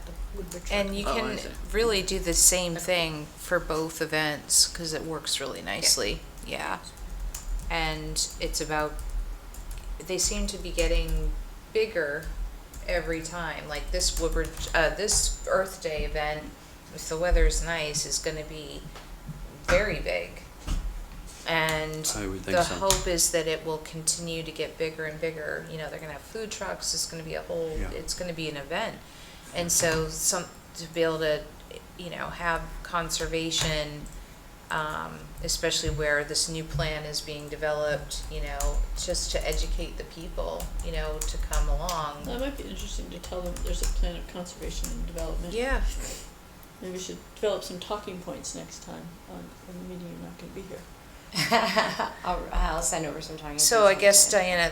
the Woodbridge. And you Oh, I can see. really do the same thing for both events, because it works really nicely, yeah. And it's about, they seem to be getting bigger every time, like this Woodbridge, this Earth Day event, if the weather's nice, is gonna be very big. And I would think the so. hope is that it will continue to get bigger and bigger, they're gonna have food trucks, it's gonna be a whole, Yeah. it's gonna be an event. And so to be able to, have conservation, especially where this new plan is being developed, just to educate the people, to come along. That might be interesting to tell them there's a plan of conservation and development. Yeah, Maybe we should develop some talking points next time on the meeting you're not going to be here. I'll send over some time. so I guess Diana,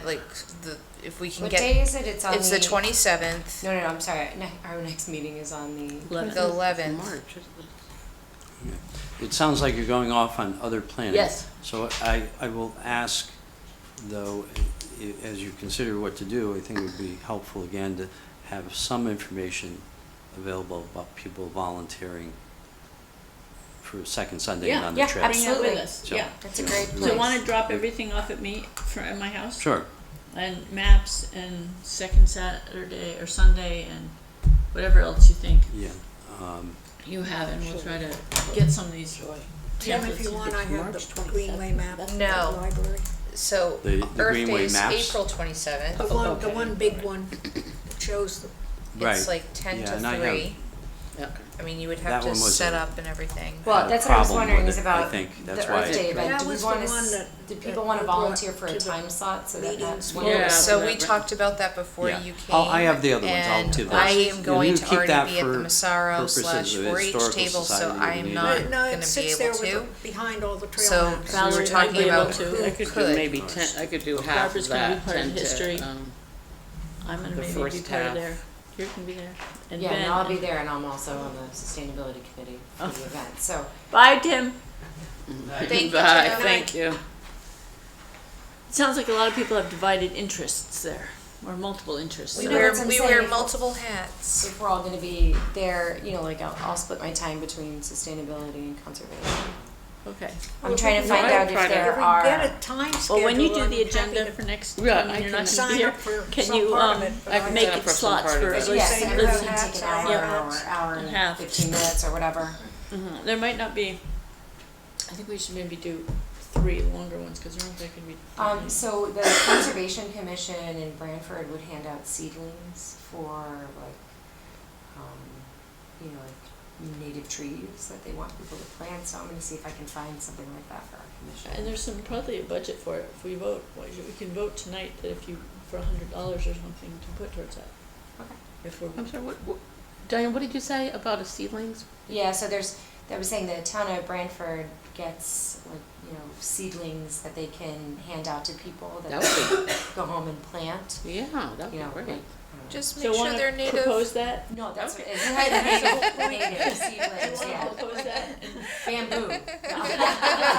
if we can What get, day is it? It's on it's the 27th, No, I'm sorry. Our next meeting is on the. the 11th. March, isn't it? It sounds like you're going off on other planning. Yes. So I will ask, though, as you consider what to do, I think it would be helpful again to have some information available about people volunteering for second Sunday and on the Yeah, trip. Bring it with Absolutely. us, So- yeah. That's a great So place. wanna drop everything off at me at my house? Sure. And maps and second Saturday or Sunday and whatever else you think Yeah. you have, and we'll try to get some of these Jim, if you templates. want, I have the Greenway map at the No. library. So The Earth Greenway Day is maps? April 27th. The one big one that shows the, Right. It's like 10 Yeah, to and I have- 3. Yeah. I mean, you would That have to one was set a- up and everything. had Well, a that's what I was problem wondering with is it, I about think. That's the why Earth Day I- event. That Do we was the want one to, that- do people that want to we brought volunteer for a to the time slot so that meetings. that's one Yeah. of So we right. talked about that before Yeah. you came. I have the other ones. I'll and do those. I You am know, going you to keep already that be at the for Massaro purposes of the 4-H Historical table, so Society I that am we not need. no, gonna it be sits there able with to. the, behind all the trail So maps. we were Valerie talking might be able about to. who I could do could. maybe 10, I could do half Barbara's of gonna be that, part of 10 to, history. I'm gonna the maybe be first part of half. there. You can be there. And Yeah, Ben. and I'll be there, and I'm also on the sustainability committee for the event, so. Bye, Tim. Thank you, Bye, Jen. thank you. It sounds like a lot of people have divided interests there, or multiple interests. We You so- know, wear, that's what I'm we saying, wear if- multiple hats. If we're all gonna be there, you know, like I'll split my time between sustainability and conservation. Okay. I'm trying to Well, find I'll out if try to- there If we are. get a time schedule, Well, when you do I'm the happy agenda to for next Yeah, time, I you're not can gonna be sign here. up for Can some you, part of it, but I can make sign up it for some slots part of for it. at You Yes, least, say and you everyone have can hats, take an I hour have or hats. hour and Half. 15 minutes or whatever. there might not be, I think we should maybe do 3 longer ones, cause there aren't that gonna be. So the Conservation Commission in Branford would hand out seedlings for like, you know, like native trees that they want people to plant, so I'm gonna see if I can find something like that for our commission. And there's probably a budget for it if we vote. We can vote tonight that if you, for $100 or something to put towards that. Okay. If we're, I'm sorry, Diane, what did you say about the seedlings? Yeah, so I was saying the town of Branford gets like, you know, seedlings that they can hand out to people that That they would go home and plant, be, yeah, that'd you be know, great. like, Just so make sure wanna they're native. propose that? no, that's Okay. what, it's native seedlings, You yeah. wanna propose that? And Bamboo.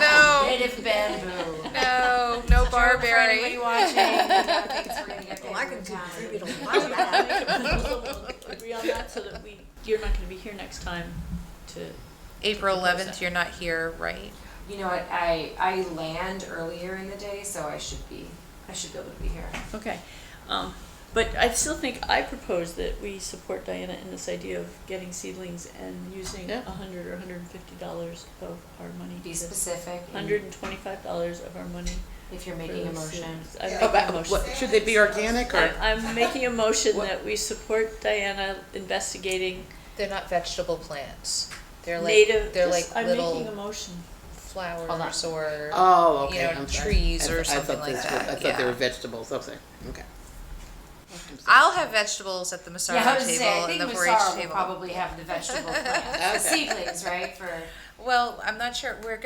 No. Native bamboo. No, no Joke for barberry. anybody watching, who thinks we're gonna get Well, I bamboo can in town. contribute a we lot of can that. make a proposal, agree on that so that you're not gonna be here next time to, April 11th, you're not here, right? You know what, I land earlier in the day, so I should be able to be here. okay. But I still think I propose that we support Diana in this idea of getting seedlings and using Yeah. $100 or $150 of our money. Be to- specific. and $125 of our money. If you're for making a the motion. seedlings. I'm Yeah. making a About, motion. what, should they be organic or? I'm making a motion What- that we support Diana investigating They're not vegetable plants. They're like, native, they're just- like I'm making a little motion. flowers or, Oh, okay, you know, I'm sorry. trees or I thought something like this was- that, I thought they yeah. were vegetables, okay. I'll have vegetables at the Massaro Yeah, I was gonna table say, I and think the 4-H Massaro will table. probably have the vegetable plants, Okay. the seedlings, right, for. Well, I'm not sure, we were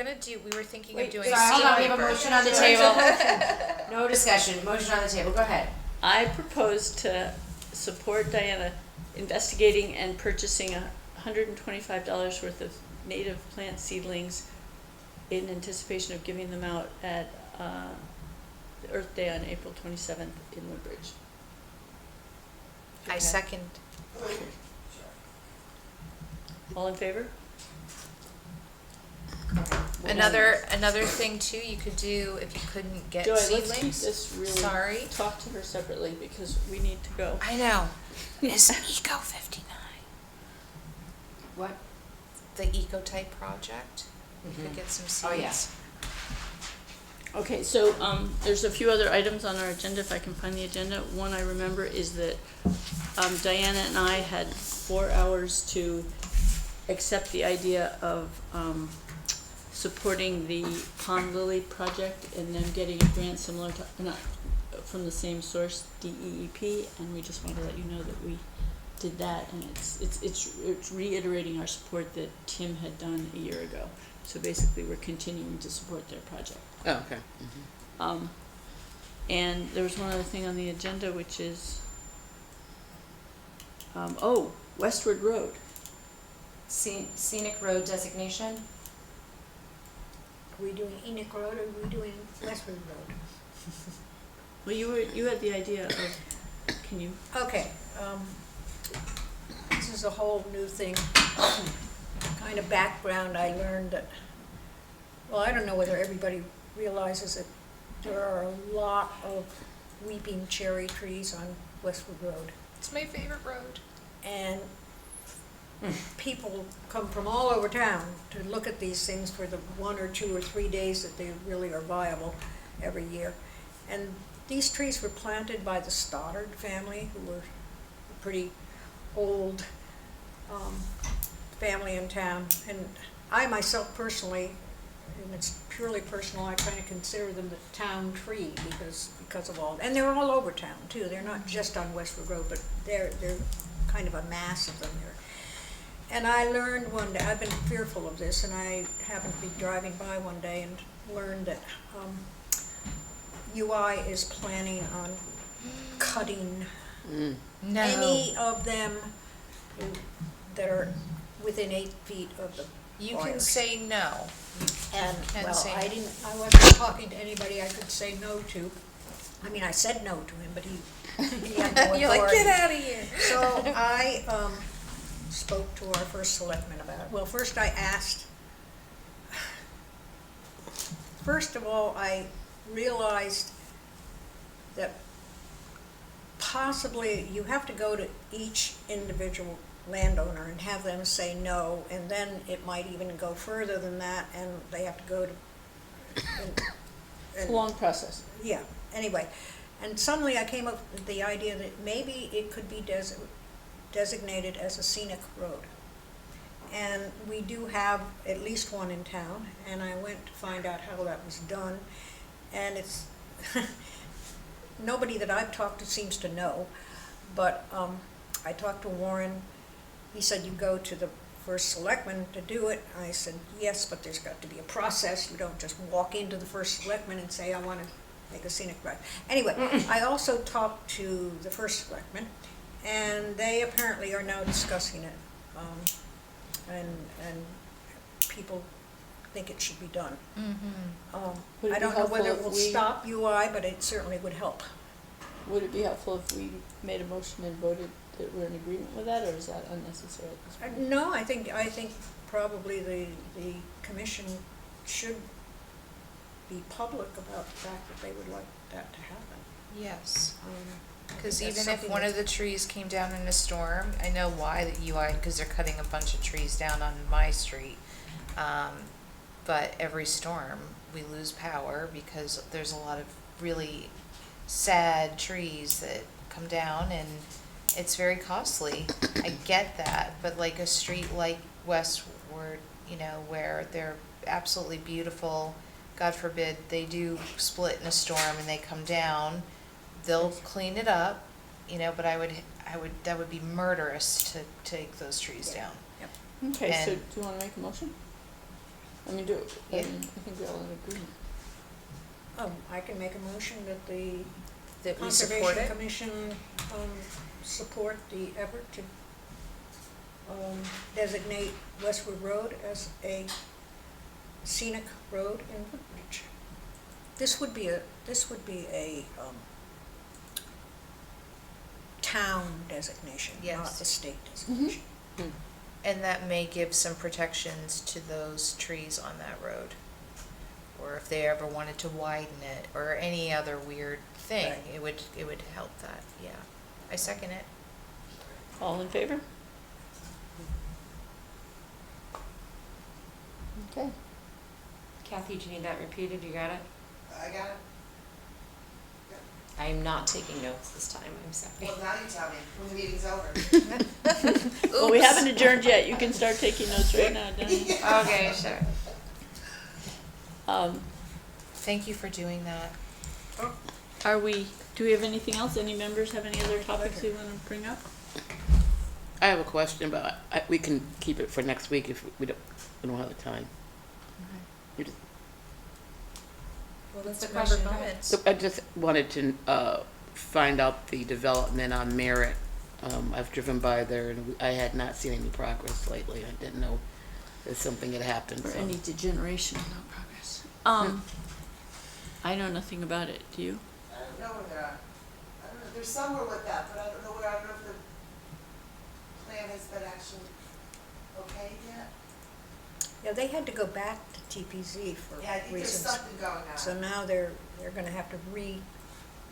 thinking of Wait, doing Sorry, hold on, we seed have a paper. motion on the table. No discussion, motion on the table, go ahead. I propose to support Diana investigating and purchasing $125 worth of native plant seedlings in anticipation of giving them out at Earth Day on April 27th in Woodbridge. I second. All in favor? Another thing too, you could do if you couldn't get Joy, let's keep seedlings. this really, Sorry. talk to her separately because we need to go. I know. Is Eco 59 What? the Ecotype project? You could get some seeds. Oh, yeah. Okay, so there's a few other items on our agenda, if I can find the agenda. One I remember is that Diana and I had 4 hours to accept the idea of supporting the Pond Lily project and then getting a grant similar to, not from the same source, DEEP, and we just want to let you know that we did that, and it's reiterating our support that Tim had done a year ago. So basically, we're continuing to support their project. Oh, okay. And there was one other thing on the agenda, which is, Westward Road. Scenic road designation? Are we doing Enoch Road or are we doing Westford Road? Well, you had the idea of, can you, Okay, this is a whole new thing. Kind of background, I learned that, well, I don't know whether everybody realizes that there are a lot of weeping cherry trees on Westwood Road. It's my favorite road. And people come from all over town to look at these things for the 1 or 2 or 3 days that they really are viable every year. And these trees were planted by the Stoddard family, who were a pretty old family in town. And I myself personally, and it's purely personal, I kind of consider them the town tree because of all, and they're all over town too. They're not just on Westwood Road, but they're kind of a mass of them there. And I learned one day, I've been fearful of this, and I happened to be driving by one day and learned that UI is planning on cutting No. any of them that are within 8 feet of the You can wires. say no. And, can well, say no. I wasn't talking to anybody I could say no to. I mean, I said no to him, but he had no authority. You're like, get out of here. So I spoke to our first selectman about it. Well, first I asked, first of all, I realized that possibly you have to go to each individual landowner and have them say no, and then it might even go further than that, and they have to go to, it's a long process. yeah, anyway. And suddenly I came up with the idea that maybe it could be designated as a scenic road. And we do have at least one in town, and I went to find out how that was done. And it's, nobody that I've talked to seems to know, but I talked to Warren. He said, you go to the first selectman to do it. I said, yes, but there's got to be a process. You don't just walk into the first selectman and say, I want to make a scenic road. Anyway, I also talked to the first selectman, and they apparently are now discussing it. And people think it should be done. Would it I be don't know whether it helpful will if we- stop UI, but it certainly would help. Would it be helpful if we made a motion and voted that we're in agreement with that, or is that unnecessary at this point? No, I think probably the commission should be public about the fact that they would like that to happen. Yes. I Because think that's even if something one that- of the trees came down in a storm, I know why that UI, because they're cutting a bunch of trees down on my street. But every storm, we lose power because there's a lot of really sad trees that come down, and it's very costly. I get that, but like a street like Westward, you know, where they're absolutely beautiful, God forbid they do split in a storm and they come down, they'll clean it up, you know, but that would be murderous to take those trees down. Okay, so And- do you wanna make a motion? I mean, Yeah. I think we're all in agreement. I can make a motion that the That we support Conservation it. Commission support the effort to designate Westwood Road as a scenic road in Woodbridge. This would be a town designation, not Yes. a state designation. And that may give some protections to those trees on that road. Or if they ever wanted to widen it, or any other weird thing, Right. it would help that, yeah. I second it. All in favor? Okay. Kathy, do you need that repeated? You got it? I got it. I'm not taking notes this time, I'm sorry. Well, now you tell me when the meeting's over. Well, we Oops. haven't adjourned yet, you can start taking notes right now, Danny. Okay, sure. Thank you for doing that. Do we have anything else? Any members have any other topics they wanna bring up? I have a question, but we can keep it for next week if we don't have the time. You just- Well, What's the member question? comments. So I just wanted to find out the development on Merritt. I've driven by there and I had not seen any progress lately. I didn't know if something had happened. Or so. any degeneration, no progress? I know nothing about it, do you? I don't know where they're at. I don't know, there's somewhere with that, but I don't know where, I don't know if the plan has been actually okayed yet. Yeah, they had to go back to TPZ for Yeah, I think there's reasons. something going on. So now they're gonna have to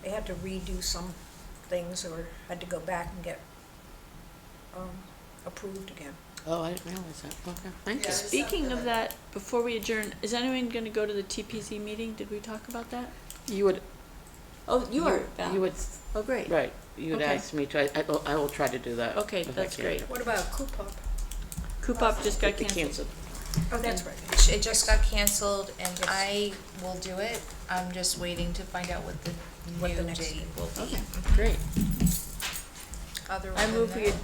they had to redo some things or had to go back and get, approved again. Oh, I didn't realize that. Okay, thank Yeah, you. there's Speaking something of that- that, before we adjourn, is anyone gonna go to the TPZ meeting? Did we talk about that? You would, Oh, you are, Val. you would, Oh, great. right, you would Okay. ask me to, I will try to do that. Okay, if I that's can. great. What about Coopop? Coop-Up just got It canceled. Oh, that's right. It just got canceled and I will do it. I'm just waiting to find out what the What the new next date will be. Okay, great. Other I than move we that,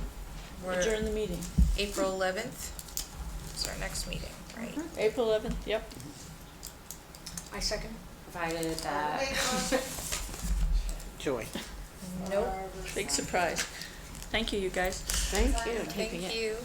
we're adjourn the meeting. April 11th is our next meeting, right? April 11th, yep. I second. Provided that. Wait, motion. Joy. Nope. Big surprise. Thank you, you guys. Thank you. Thank you.